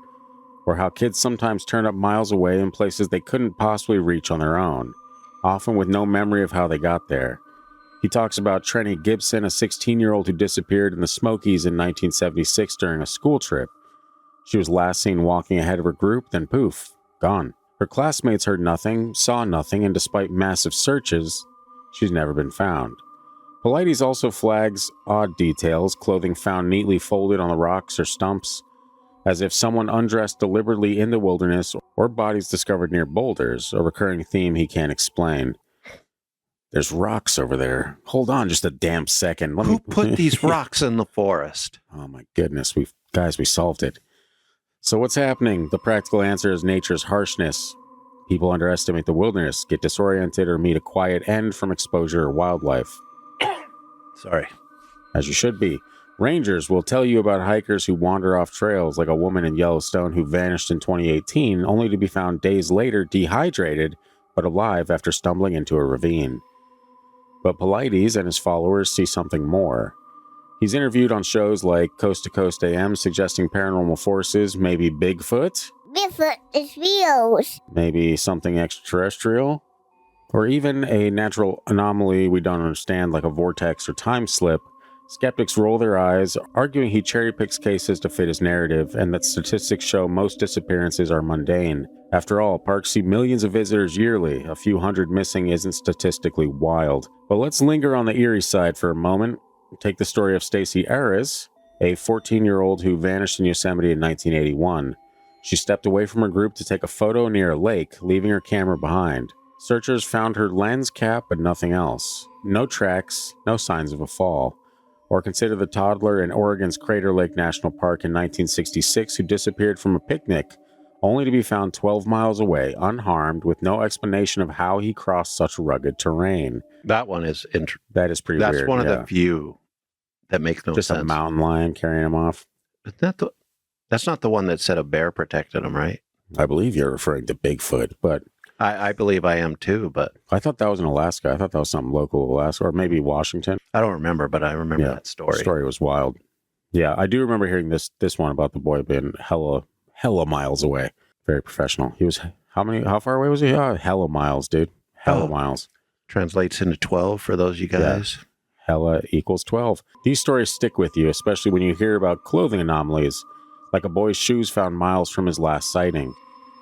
Or how kids sometimes turn up miles away in places they couldn't possibly reach on their own, often with no memory of how they got there. He talks about Trenny Gibson, a 16-year-old who disappeared in the Smokies in 1976 during a school trip. She was last seen walking ahead of her group, then poof, gone. Her classmates heard nothing, saw nothing, and despite massive searches, she's never been found. Paulides also flags odd details, clothing found neatly folded on the rocks or stumps, as if someone undressed deliberately in the wilderness, or bodies discovered near boulders, a recurring theme he can't explain. There's rocks over there. Hold on just a damn second. Who put these rocks in the forest? Oh my goodness, we solved it. So what's happening? The practical answer is nature's harshness. People underestimate the wilderness, get disoriented, or meet a quiet end from exposure or wildlife. Sorry. As you should be. Rangers will tell you about hikers who wander off trails, like a woman in Yellowstone who vanished in 2018, only to be found days later dehydrated but alive after stumbling into a ravine. But Paulides and his followers see something more. He's interviewed on shows like Coast to Coast AM, suggesting paranormal forces, maybe Bigfoot, Bigfoot is real. maybe something extraterrestrial, or even a natural anomaly we don't understand, like a vortex or time slip. Skeptics roll their eyes, arguing he cherry-picks cases to fit his narrative, and that statistics show most disappearances are mundane. After all, parks see millions of visitors yearly. A few hundred missing isn't statistically wild. But let's linger on the eerie side for a moment. Take the story of Stacy Aris, a 14-year-old who vanished in Yosemite in 1981. She stepped away from her group to take a photo near a lake, leaving her camera behind. Searchers found her lens cap, but nothing else. No tracks, no signs of a fall. Or consider the toddler in Oregon's Crater Lake National Park in 1966 who disappeared from a picnic, only to be found 12 miles away, unharmed, with no explanation of how he crossed such rugged terrain. That one is That is pretty That's weird. one of the few that make no Just sense. a mountain lion carrying him off. That's not the one that said a bear protected him, right? I believe you're referring to Bigfoot, but I believe I am too, but I thought that was in Alaska. I thought that was something local Alaska, or maybe Washington. I don't remember, but I remember that story. The story was wild. Yeah, I do remember hearing this one about the boy being hella miles away. Very professional. He was how far away was he? Hella miles, dude. Hella miles. Translates into 12 for those you guys. Yeah. Hella equals 12. These stories stick with you, especially when you hear about clothing anomalies, like a boy's shoes found miles from his last sighting,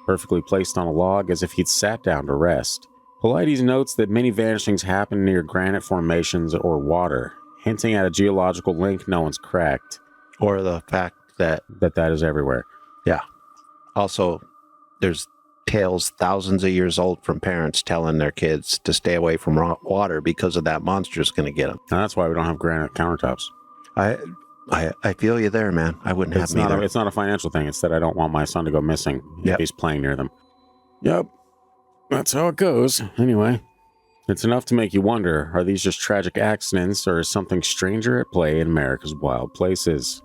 perfectly placed on a log as if he'd sat down to rest. Paulides notes that many vanishings happen near granite formations or water, hinting at a geological link no one's cracked. Or the fact that that is everywhere. Yeah. Also, there's tales thousands of years old from parents telling their kids to stay away from water because of that monster's going to get them. And that's why we don't have granite countertops. I feel you there, man. I wouldn't have me either. It's not a financial thing. It's that I don't want my son to go missing if he's playing near them. Yep. That's how it goes. Anyway, it's enough to make you wonder, are these just tragic accidents or is something stranger at play in America's wild places?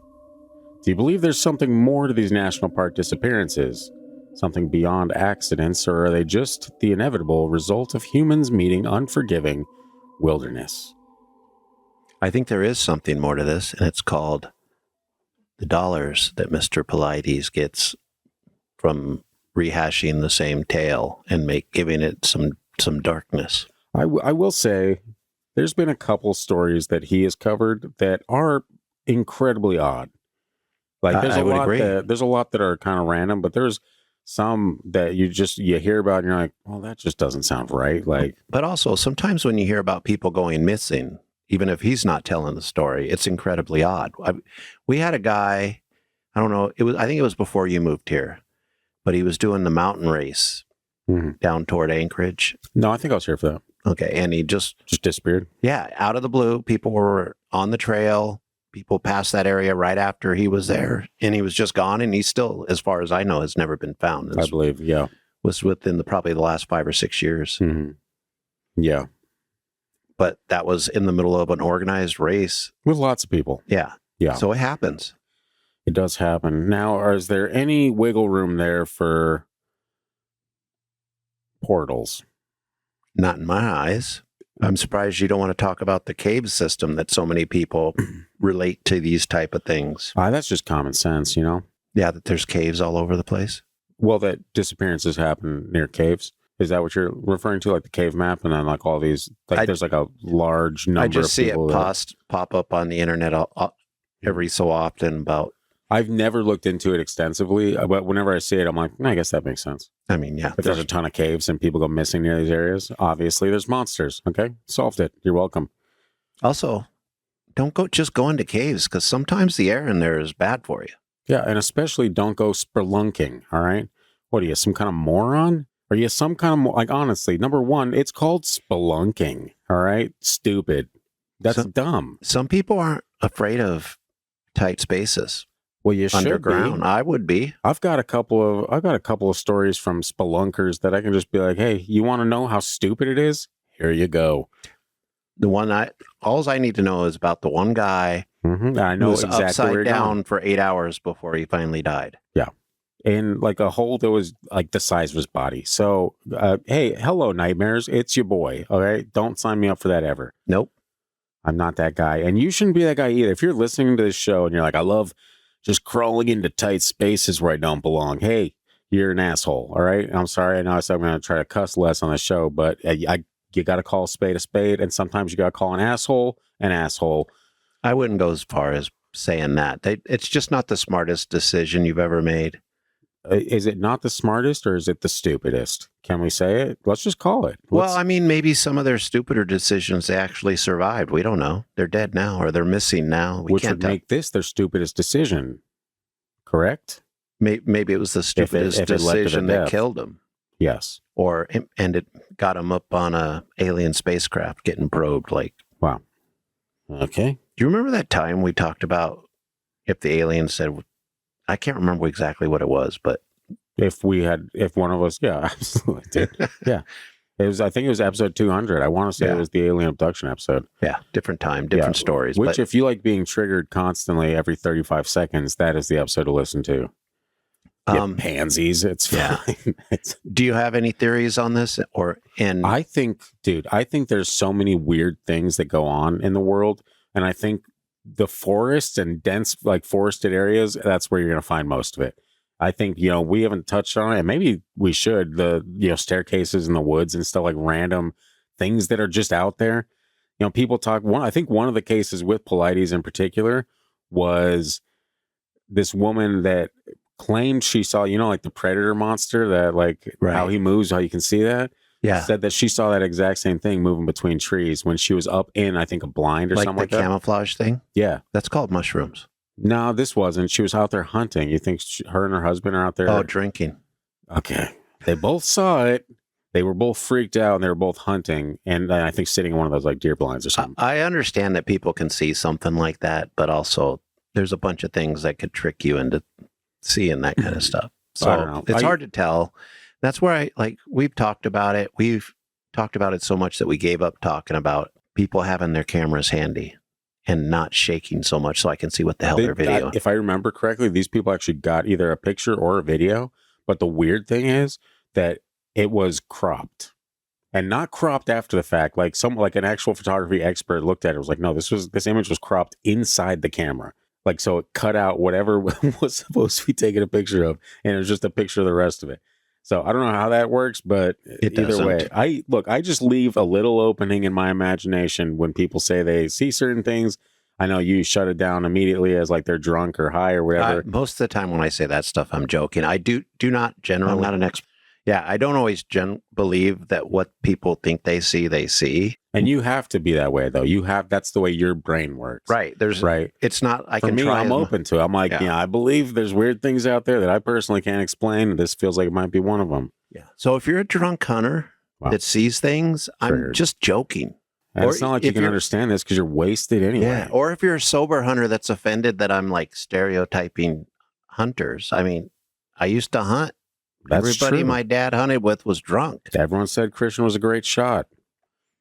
Do you believe there's something more to these national park disappearances? Something beyond accidents, or are they just the inevitable result of humans meeting unforgiving wilderness? I think there is something more to this, and it's called the dollars that Mr. Pilates gets from rehashing the same tale and giving it some darkness. I will say there's been a couple stories that he has covered that are incredibly odd. Like there's a lot that are kind of random, but there's some that you hear about and you're like, well, that just doesn't sound right. Like, but also sometimes when you hear about people going missing, even if he's not telling the story, it's incredibly odd. We had a guy, I don't know, I think it was before you moved here, but he was doing the mountain race down toward Anchorage. No, I think I was here for that. Okay, and he just disappeared. Yeah, out of the blue, people were on the trail. People passed that area right after he was there, and he was just gone. And he still, as far as I know, has never been found. I believe, yeah, was within probably the last 5 or 6 years. Mm-hmm. Yeah, but that was in the middle of an organized race with lots of people. Yeah. So it happens. It does happen. Now, is there any wiggle room there for portals? Not in my eyes. I'm surprised you don't want to talk about the cave system that so many people relate to these type of things. That's just common sense, you know? Yeah, that there's caves all over the place. Well, that disappearances happen near caves. Is that what you're referring to? Like the cave map and then like all these, there's like a large number of people. I just see it pop up on the internet every so often about. I've never looked into it extensively, but whenever I see it, I'm like, I guess that makes sense. I mean, yeah. If there's a ton of caves and people go missing near these areas, obviously there's monsters. Okay, solved it. You're welcome. Also, don't just go into caves because sometimes the air in there is bad for you. Yeah, and especially don't go spelunking, all right? What are you, some kind of moron? Are you some kind of, like, honestly, number one, it's called spelunking, all right? Stupid. That's dumb. Some people aren't afraid of tight spaces. Well, you should underground. Be. I would be. I've got a couple of stories from spelunkers that I can just be like, hey, you want to know how stupid it is? Here you go. The one all I need to know is about the one guy I He know was exactly where upside you're down going. for 8 hours before he finally died. In like a hole that was like the size of his body. So, hey, hello, nightmares. It's your boy. All right. Don't sign me up for that ever. Nope. I'm not that guy. And you shouldn't be that guy either. If you're listening to this show and you're like, I love just crawling into tight spaces where I don't belong. Hey, you're an asshole. All right. I'm sorry. I know I said I'm going to try to cuss less on the show, but you got to call a spade a spade. And sometimes you got to call an asshole an asshole. I wouldn't go as far as saying that. It's just not the smartest decision you've ever made. Is it not the smartest or is it the stupidest? Can we say it? Let's just call it. Well, I mean, maybe some of their stupider decisions they actually survived. We don't know. They're dead now or they're missing now. We which can't would make this their stupidest decision, correct? Maybe it was the stupidest if it led to decision their that death. killed them. Yes. And it got them up on a alien spacecraft getting probed. Like, Wow. Okay. do you remember that time we talked about if the alien said, I can't remember exactly what it was, but If one of us, yeah, absolutely. Dude. Yeah. I think it was episode 200. I want to say it was the alien abduction episode. yeah, different time, different stories. Which, but if you like being triggered constantly every 35 seconds, that is the episode to listen to. Pansies. It's yeah. fine. Do you have any theories on this? I think there's so many weird things that go on in the world. And I think the forests and dense, like forested areas, that's where you're going to find most of it. I think, we haven't touched on it, and maybe we should, staircases in the woods and stuff, like random things that are just out there. People talk, I think one of the cases with Paulides in particular was this woman that claimed she saw, like the predator monster that how he moves, how you can see that. Yeah. Said that she saw that exact same thing moving between trees when she was up in, I think, a blind or something like that. Like the camouflage thing? Yeah. That's called mushrooms. No, this wasn't. She was out there hunting. You think her and her husband are out there? Oh, drinking. Okay. They both saw it. They were both freaked out and they were both hunting. And I think sitting in one of those like deer blinds or something. I understand that people can see something like that, but also there's a bunch of things that could trick you into seeing that kind of stuff. So I don't know. It's hard to tell. That's where we've talked about it. We've talked about it so much that we gave up talking about people having their cameras handy and not shaking so much so I can see what the hell they're videoing. If I remember correctly, these people actually got either a picture or a video. But the weird thing is that it was cropped. And not cropped after the fact. Like an actual photography expert looked at it, was like, no, this image was cropped inside the camera. Like, so it cut out whatever was supposed to be taken a picture of, and it was just a picture of the rest of it. So I don't know how that works, but either way, I just leave a little opening in my imagination when people say they see certain things. I know you shut it down immediately as like they're drunk or high or whatever. Most of the time when I say that stuff, I'm joking. I do not generally. I'm not an expert. Yeah, I don't always believe that what people think they see. And you have to be that way, though. That's the way your brain works. Right. It's not, For me, I'm open to it. I'm like, I believe there's weird things out there that I personally can't explain. This feels like it might be one of them. Yeah. So if you're a drunk hunter that sees things, I'm just joking. And it's not like you can understand this because you're wasted anyway. Yeah. Or if you're a sober hunter that's offended that I'm like stereotyping hunters. I mean, I used to hunt. Everybody my dad hunted with was drunk. Everyone said Christian was a great shot,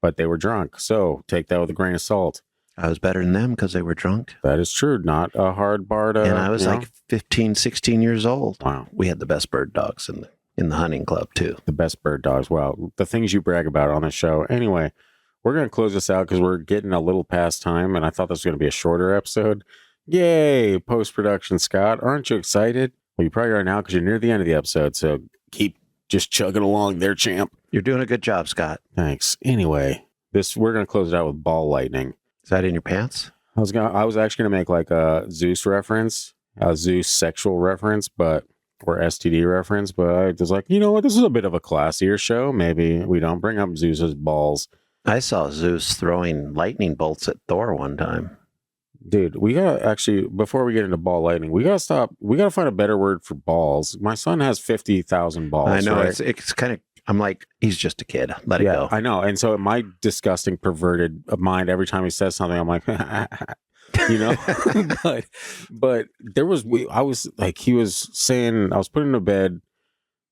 but they were drunk. So take that with a grain of salt. I was better than them because they were drunk. That is true. Not a hard bar to... And I was like 15, 16 years old. Wow. We had the best bird dogs in the hunting club, too. The best bird dogs. Wow. The things you brag about on the show. Anyway, we're going to close this out because we're getting a little past time, and I thought this was going to be a shorter episode. Yay! Post-production, Scott. Aren't you excited? Well, you probably are now because you're near the end of the episode, so keep just chugging along there, champ. You're doing a good job, Scott. Thanks. Anyway, we're going to close it out with ball lightning. Is that in your pants? I was actually going to make like a Zeus reference, a Zeus sexual reference, or STD reference, but I was like, you know what? This is a bit of a classier show. Maybe we don't bring up Zeus's balls. I saw Zeus throwing lightning bolts at Thor one time. Dude, we gotta actually, before we get into ball lightning, we gotta stop. We gotta find a better word for balls. My son has 50,000 balls. I know, right? it's kind of, I'm like, he's just a kid. Let it go. I know. And so my disgusting perverted mind, every time he says something, I'm like, but there was, he was saying, I was putting him to bed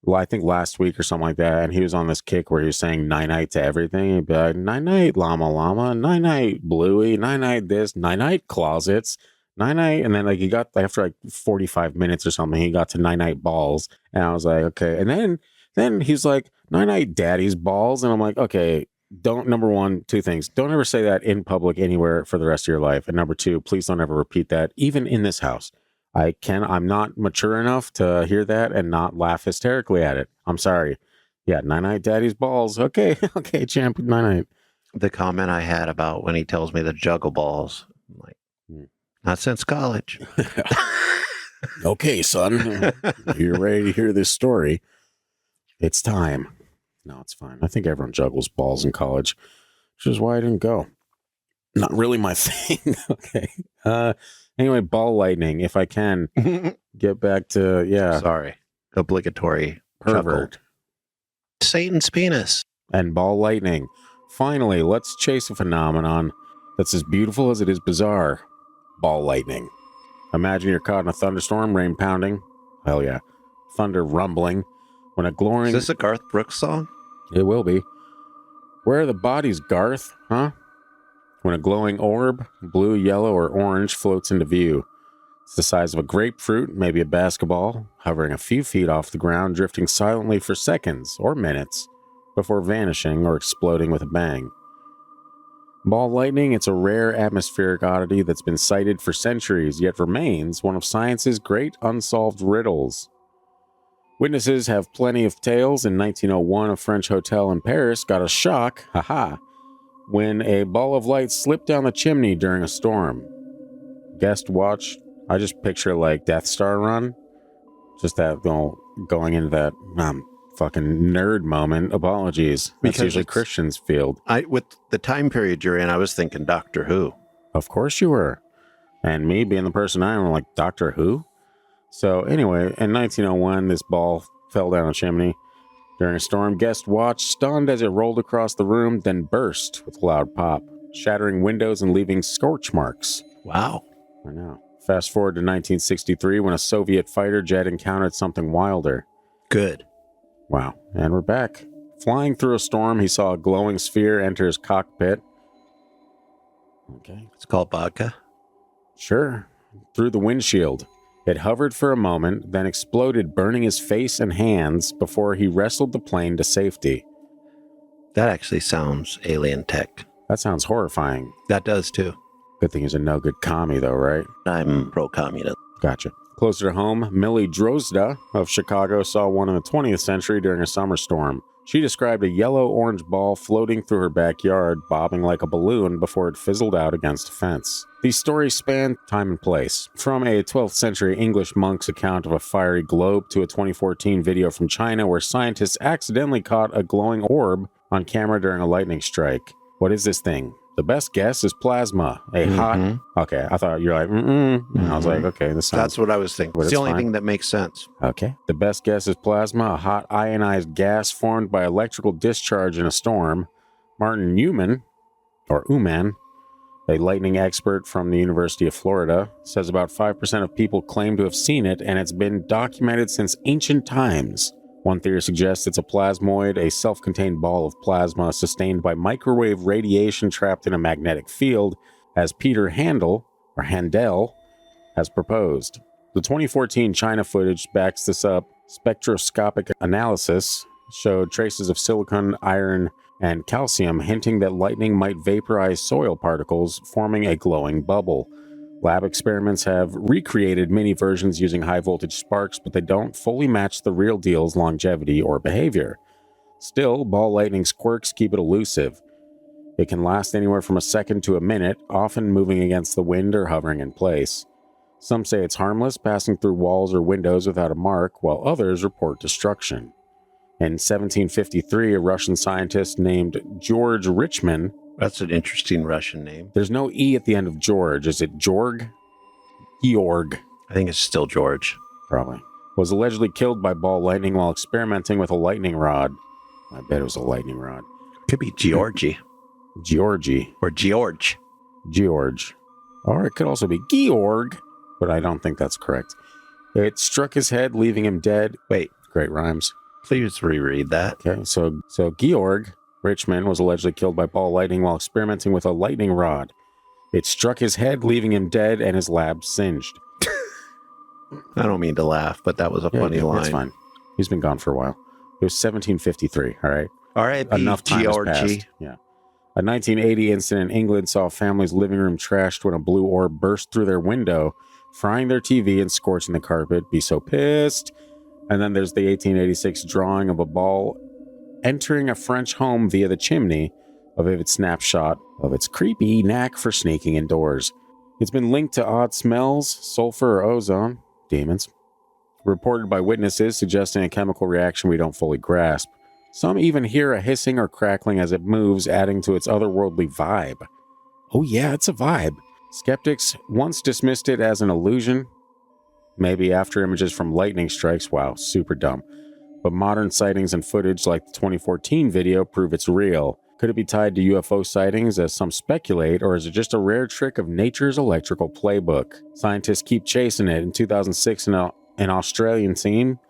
well, I think last week or something like that, and he was on this kick where he was saying night-night to everything. He'd be like, night-night, llama, night-night, bluey, night-night this, night-night, closets, night-night, and then like he got, after like 45 minutes or something, he got to night-night balls, and I was like, okay, and then he's like, night-night, daddy's balls, and I'm like, okay, number one, two things, don't ever say that in public anywhere for the rest of your life, and number two, please don't ever repeat that, even in this house. I'm not mature enough to hear that and not laugh hysterically at it. I'm sorry. Yeah, night-night, daddy's balls. Okay, okay, champ, night-night. The comment I had about when he tells me to juggle balls, I'm like, not since college. Okay, son, you're ready to hear this story. It's time. No, it's fine. I think everyone juggles balls in college, which is why I didn't go. Not really my thing. Okay. Anyway, ball lightning, if I can get back to, Sorry. Obligatory pervert. chuckle. Satan's penis. And ball lightning. Finally, let's chase a phenomenon that's as beautiful as it is bizarre. Ball lightning. Imagine you're caught in a thunderstorm, rain pounding. Hell yeah. Thunder rumbling. When a glowing... Is this a Garth Brooks song? It will be. Where are the bodies, Garth? Huh? When a glowing orb, blue, yellow, or orange, floats into view. It's the size of a grapefruit, maybe a basketball, hovering a few feet off the ground, drifting silently for seconds or minutes before vanishing or exploding with a bang. Ball lightning, it's a rare atmospheric oddity that's been cited for centuries, yet remains one of science's great unsolved riddles. Witnesses have plenty of tales. In 1901, a French hotel in Paris got a shock, when a ball of light slipped down the chimney during a storm. Guest watch, I just picture like Death Star run. Just that going into that fucking nerd moment. Apologies. That's Because usually it's- Christian's field. With the time period you're in, I was thinking Doctor Who. Of course you were. And me being the person I am, I'm like, Doctor Who? So anyway, in 1901, this ball fell down a chimney. During a storm, guests watched, stunned as it rolled across the room, then burst with a loud pop, shattering windows and leaving scorch marks. Wow. I know. Fast forward to 1963 when a Soviet fighter jet encountered something wilder. Good. Wow. And we're back. Flying through a storm, he saw a glowing sphere enter his cockpit. Okay. It's called vodka. Sure. Through the windshield. It hovered for a moment, then exploded, burning his face and hands before he wrestled the plane to safety. That actually sounds alien tech. That sounds horrifying. That does too. Good thing he's a no good commie, though, right? I'm pro-communist. Gotcha. Closer to home, Millie Drozda of Chicago saw one in the 20th century during a summer storm. She described a yellow-orange ball floating through her backyard, bobbing like a balloon before it fizzled out against a fence. These stories span time and place, from a 12th century English monk's account of a fiery globe to a 2014 video from China where scientists accidentally caught a glowing orb on camera during a lightning strike. What is this thing? The best guess is plasma, a hot... Okay, I thought you were like, And I was like, okay, this sounds... That's what I was thinking. But It's it's the only fine. thing that makes sense. Okay. The best guess is plasma, a hot ionized gas formed by electrical discharge in a storm. Martin Uman, a lightning expert from the University of Florida, says about 5% of people claim to have seen it, and it's been documented since ancient times. One theory suggests it's a plasmoid, a self-contained ball of plasma sustained by microwave radiation trapped in a magnetic field, as Peter Handel has proposed. The 2014 China footage backs this up. Spectroscopic analysis showed traces of silicon, iron, and calcium, hinting that lightning might vaporize soil particles, forming a glowing bubble. Lab experiments have recreated mini versions using high-voltage sparks, but they don't fully match the real deal's longevity or behavior. Still, ball lightning's quirks keep it elusive. It can last anywhere from a second to a minute, often moving against the wind or hovering in place. Some say it's harmless, passing through walls or windows without a mark, while others report destruction. In 1753, a Russian scientist named George Richman... That's an interesting Russian name. There's no E at the end of George. Is it Georg? Georg. I think it's still George. Probably. Was allegedly killed by ball lightning while experimenting with a lightning rod. I bet it was a lightning rod. Could be Georgie. Georgie. Or George. George. Or it could also be Georg, but I don't think that's correct. It struck his head, leaving him dead. Wait. Great rhymes. Please reread that. Okay, so Georg Richmond was allegedly killed by ball lightning while experimenting with a lightning rod. It struck his head, leaving him dead, and his lab singed. I don't mean to laugh, but that was a funny line. That's fine. He's been gone for a while. It was 1753, all right? All right, Enough time has passed. Yeah. A 1980 incident in England saw a family's living room trashed when a blue orb burst through their window, frying their TV and scorching the carpet. Be so pissed. And then there's the 1886 drawing of a ball entering a French home via the chimney, a vivid snapshot of its creepy knack for sneaking indoors. It's been linked to odd smells, sulfur or ozone, demons, reported by witnesses suggesting a chemical reaction we don't fully grasp. Some even hear a hissing or crackling as it moves, adding to its otherworldly vibe. Oh yeah, it's a vibe. Skeptics once dismissed it as an illusion, maybe after images from lightning strikes. Wow, super dumb. But modern sightings and footage like the 2014 video prove it's real. Could it be tied to UFO sightings, as some speculate, or is it just a rare trick of nature's electrical playbook? Scientists keep chasing it. In 2006, an Australian team,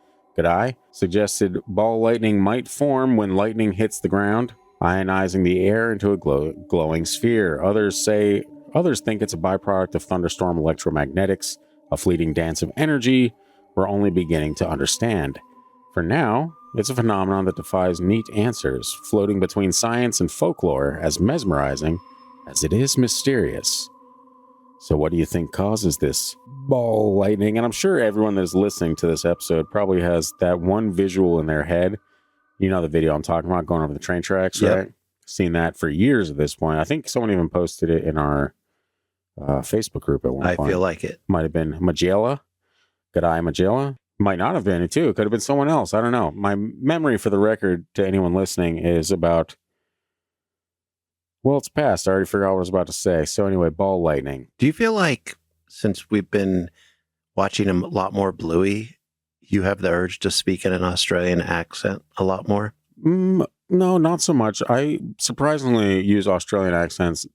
suggested ball lightning might form when lightning hits the ground, ionizing the air into a glowing sphere. Others think it's a byproduct of thunderstorm electromagnetics, a fleeting dance of energy we're only beginning to understand. For now, it's a phenomenon that defies neat answers, floating between science and folklore, as mesmerizing as it is mysterious. So what do you think causes this ball lightning? And I'm sure everyone that's listening to this episode probably has that one visual in their head. You know the video I'm talking about, going over the train tracks, Yep. right? Seen that for years at this point. I think someone even posted it in our Facebook group at one point. I feel like it. Might have been Magella. Magella. Might not have been it too. It could have been someone else. I don't know. My memory, for the record, to anyone listening, is about... Well, it's past. I already forgot what I was about to say. So anyway, ball lightning. Do you feel like, since we've been watching a lot more Bluey, you have the urge to speak in an Australian accent a lot more? No, not so much. I surprisingly use Australian accents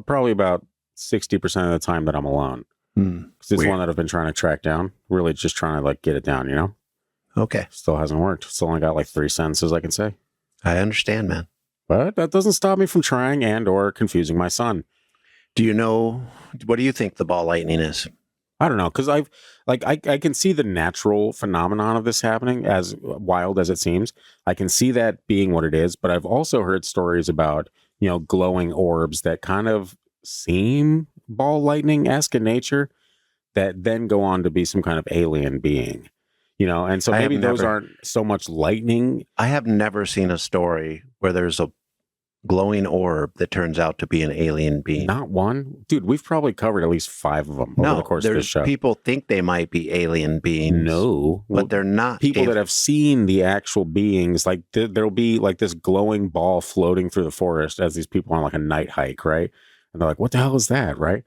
probably about 60% of the time that I'm alone. Because it's one that I've been trying to track down. Really just trying to get it down, you know? Okay. Still hasn't worked. Still only got 3 sentences I can say. I understand, man. But that doesn't stop me from trying and or confusing my son. Do you know, what do you think the ball lightning is? I don't know, because I can see the natural phenomenon of this happening, as wild as it seems. I can see that being what it is, but I've also heard stories about, glowing orbs that kind of seem ball lightning-esque in nature that then go on to be some kind of alien being, and so maybe those aren't so much lightning. I have never seen a story where there's a glowing orb that turns out to be an alien being. Not one. Dude, we've probably covered at least 5 of them over the course of this show. People think they might be alien beings. No. But they're not. People that have seen the actual beings, there'll be this glowing ball floating through the forest as these people on a night hike, right? And they're like, what the hell is that, right?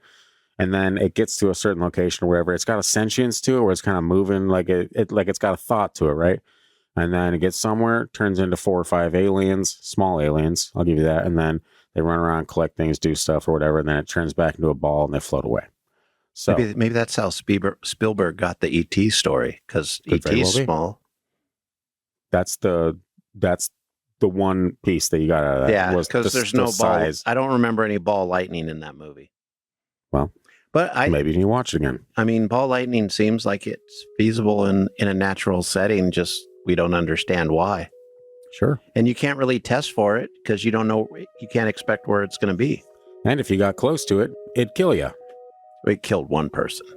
And then it gets to a certain location or wherever. It's got a sentience to it where it's kind of moving it's got a thought to it, right? And then it gets somewhere, turns into 4 or 5 aliens, small aliens, I'll give you that. And then they run around, collect things, do stuff or whatever. And then it turns back into a ball and they float away. So maybe that's how Spielberg got the E.T. story, because E.T. is small. That's the one piece that you got out of that. Yeah, because there's no size. Ball. I don't remember any ball lightning in that movie. Well, but maybe you need to watch it again. I mean, ball lightning seems like it's feasible in a natural setting, just we don't understand why. Sure. And you can't really test for it because you don't know, you can't expect where it's going to be. And if you got close to it, it'd kill you. It killed one person.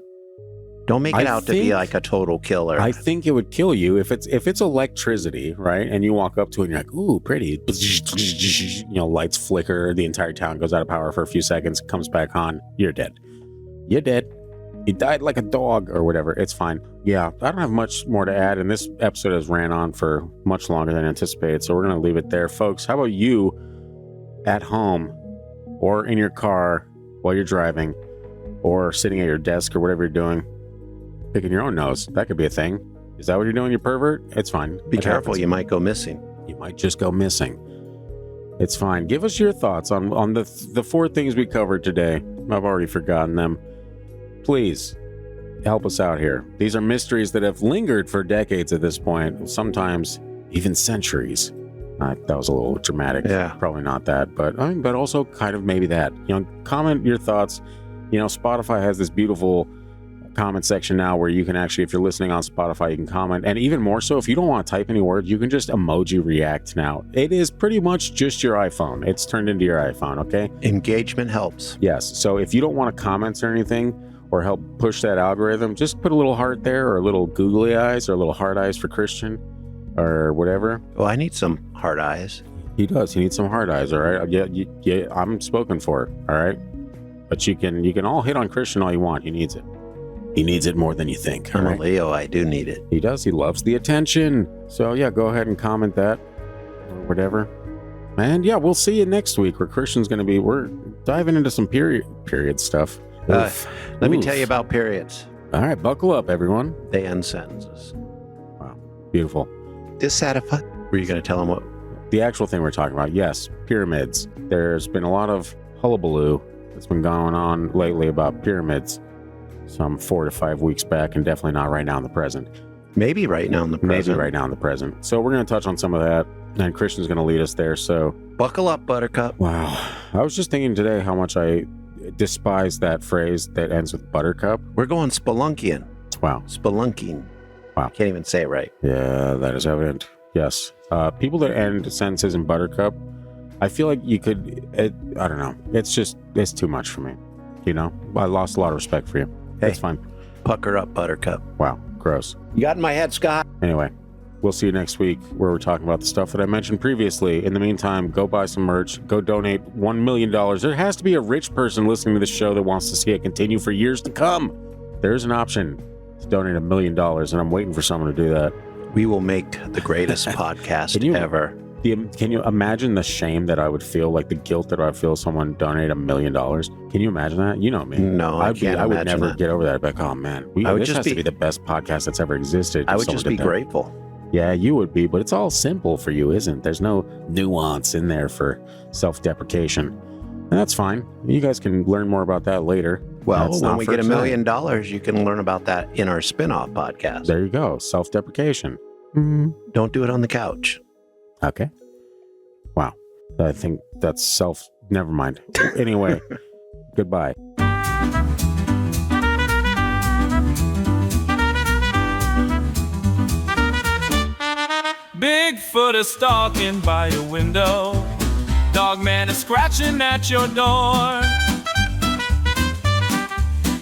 Don't make it out to be like a total killer. I think it would kill you if it's electricity, right? And you walk up to it and you're like, ooh, pretty. Lights flicker, the entire town goes out of power for a few seconds, comes back on, you're dead. You're dead. He died like a dog or whatever. It's fine. Yeah, I don't have much more to add, and this episode has ran on for much longer than anticipated, so we're going to leave it there. Folks, how about you at home or in your car while you're driving or sitting at your desk or whatever you're doing, picking your own nose? That could be a thing. Is that what you're doing, you pervert? It's fine. Be careful, you might go missing. You might just go missing. It's fine. Give us your thoughts on the 4 things we covered today. I've already forgotten them. Please help us out here. These are mysteries that have lingered for decades at this point. Sometimes even centuries. That was a little dramatic. Yeah. Probably not that, but also kind of maybe that. Comment your thoughts. Spotify has this beautiful comment section now where you can actually, if you're listening on Spotify, you can comment. And even more so, if you don't want to type any words, you can just emoji react now. It is pretty much just your iPhone. It's turned into your iPhone, okay? Engagement helps. Yes. So if you don't want to comment or anything or help push that algorithm, just put a little heart there, or a little googly eyes, or a little hard eyes for Christian, or whatever. Well, I need some hard eyes. He does. He needs some hard eyes, all right? Yeah, I'm spoken for, all right? But you can all hit on Christian all you want. He needs it. He needs it more than you think. I'm a Leo. I do need it. He does. He loves the attention. So, yeah, go ahead and comment that or whatever. And, yeah, we'll see you next week where Christian's going to be. We're diving into some period stuff. Let me tell you about periods. All right, buckle up, everyone. They end sentences. Wow. Beautiful. Dissatisfied. Were you going to tell them what? The actual thing we're talking about, yes, pyramids. There's been a lot of hullabaloo that's been going on lately about pyramids. Some 4 to 5 weeks back, and definitely not right now in the present. Maybe right now in the present. Maybe right now in the present. So we're going to touch on some of that, and Christian's going to lead us there. So buckle up, Buttercup. Wow. I was just thinking today how much I despise that phrase that ends with Buttercup. We're going spelunking. Wow. Spelunking. Wow. Can't even say it right. Yeah, that is evident. Yes. People that end sentences in Buttercup, I feel like you could, I don't know. It's too much for me. I lost a lot of respect for you. Hey, that's fine. Pucker up, Buttercup. Wow, gross. You got in my head, Scott. Anyway, we'll see you next week where we're talking about the stuff that I mentioned previously. In the meantime, go buy some merch. Go donate $1 million. There has to be a rich person listening to this show that wants to see it continue for years to come. There's an option to donate $1 million, and I'm waiting for someone to do that. We will make the greatest podcast ever. Can you imagine the shame that I would feel, like the guilt that I would feel if someone donated $1 million? Can you imagine that? You know me. No, I can't. I would imagine never that. get over that. Like, oh man, this has to be the best podcast that's ever existed. I would just be grateful. Yeah, you would be, but it's all simple for you, isn't? There's no nuance in there for self-deprecation, and that's fine. You guys can learn more about that later. Well, when we get $1 million, you can learn about that in our spin-off podcast. There you go. Self-deprecation. Don't do it on the couch. Okay. Wow. I think that's never mind. Anyway, goodbye. Bigfoot is stalking by your window. Dogman is scratching at your door.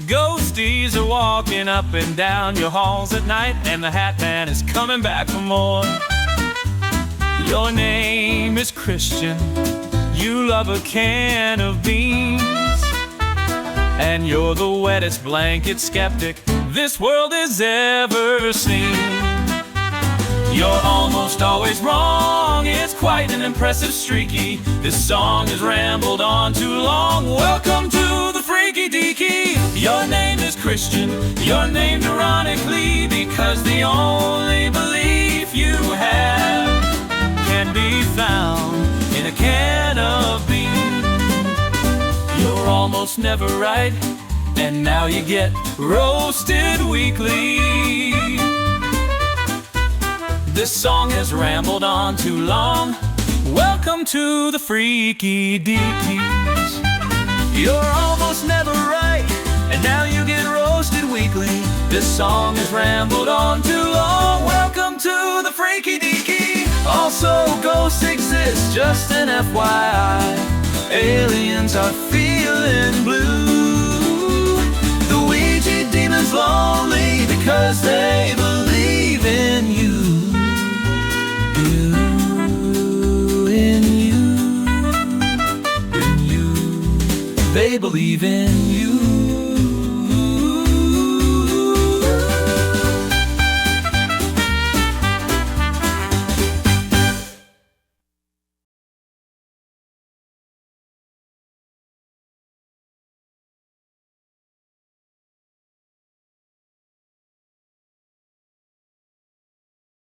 Ghosties are walking up and down your halls at night, and the Hat Man is coming back for more. Your name is Christian, you love a can of beans, and you're the wettest blanket skeptic this world has ever seen. You're almost always wrong, it's quite an impressive streaky. This song has rambled on too long. Welcome to the Freaky Deaky. Your name is Christian, you're named ironically, because the only belief you have can be found in a can of beans. You're almost never right, and now you get roasted weekly. This song has rambled on too long. Welcome to the Freaky Deakies. You're almost never right, and now you get roasted weekly. This song has rambled on too long. Welcome to the Freaky Deaky. Also, ghosts exist, just an FYI. Aliens are feeling blue. The Ouija demon's lonely because they believe in you. They believe in you.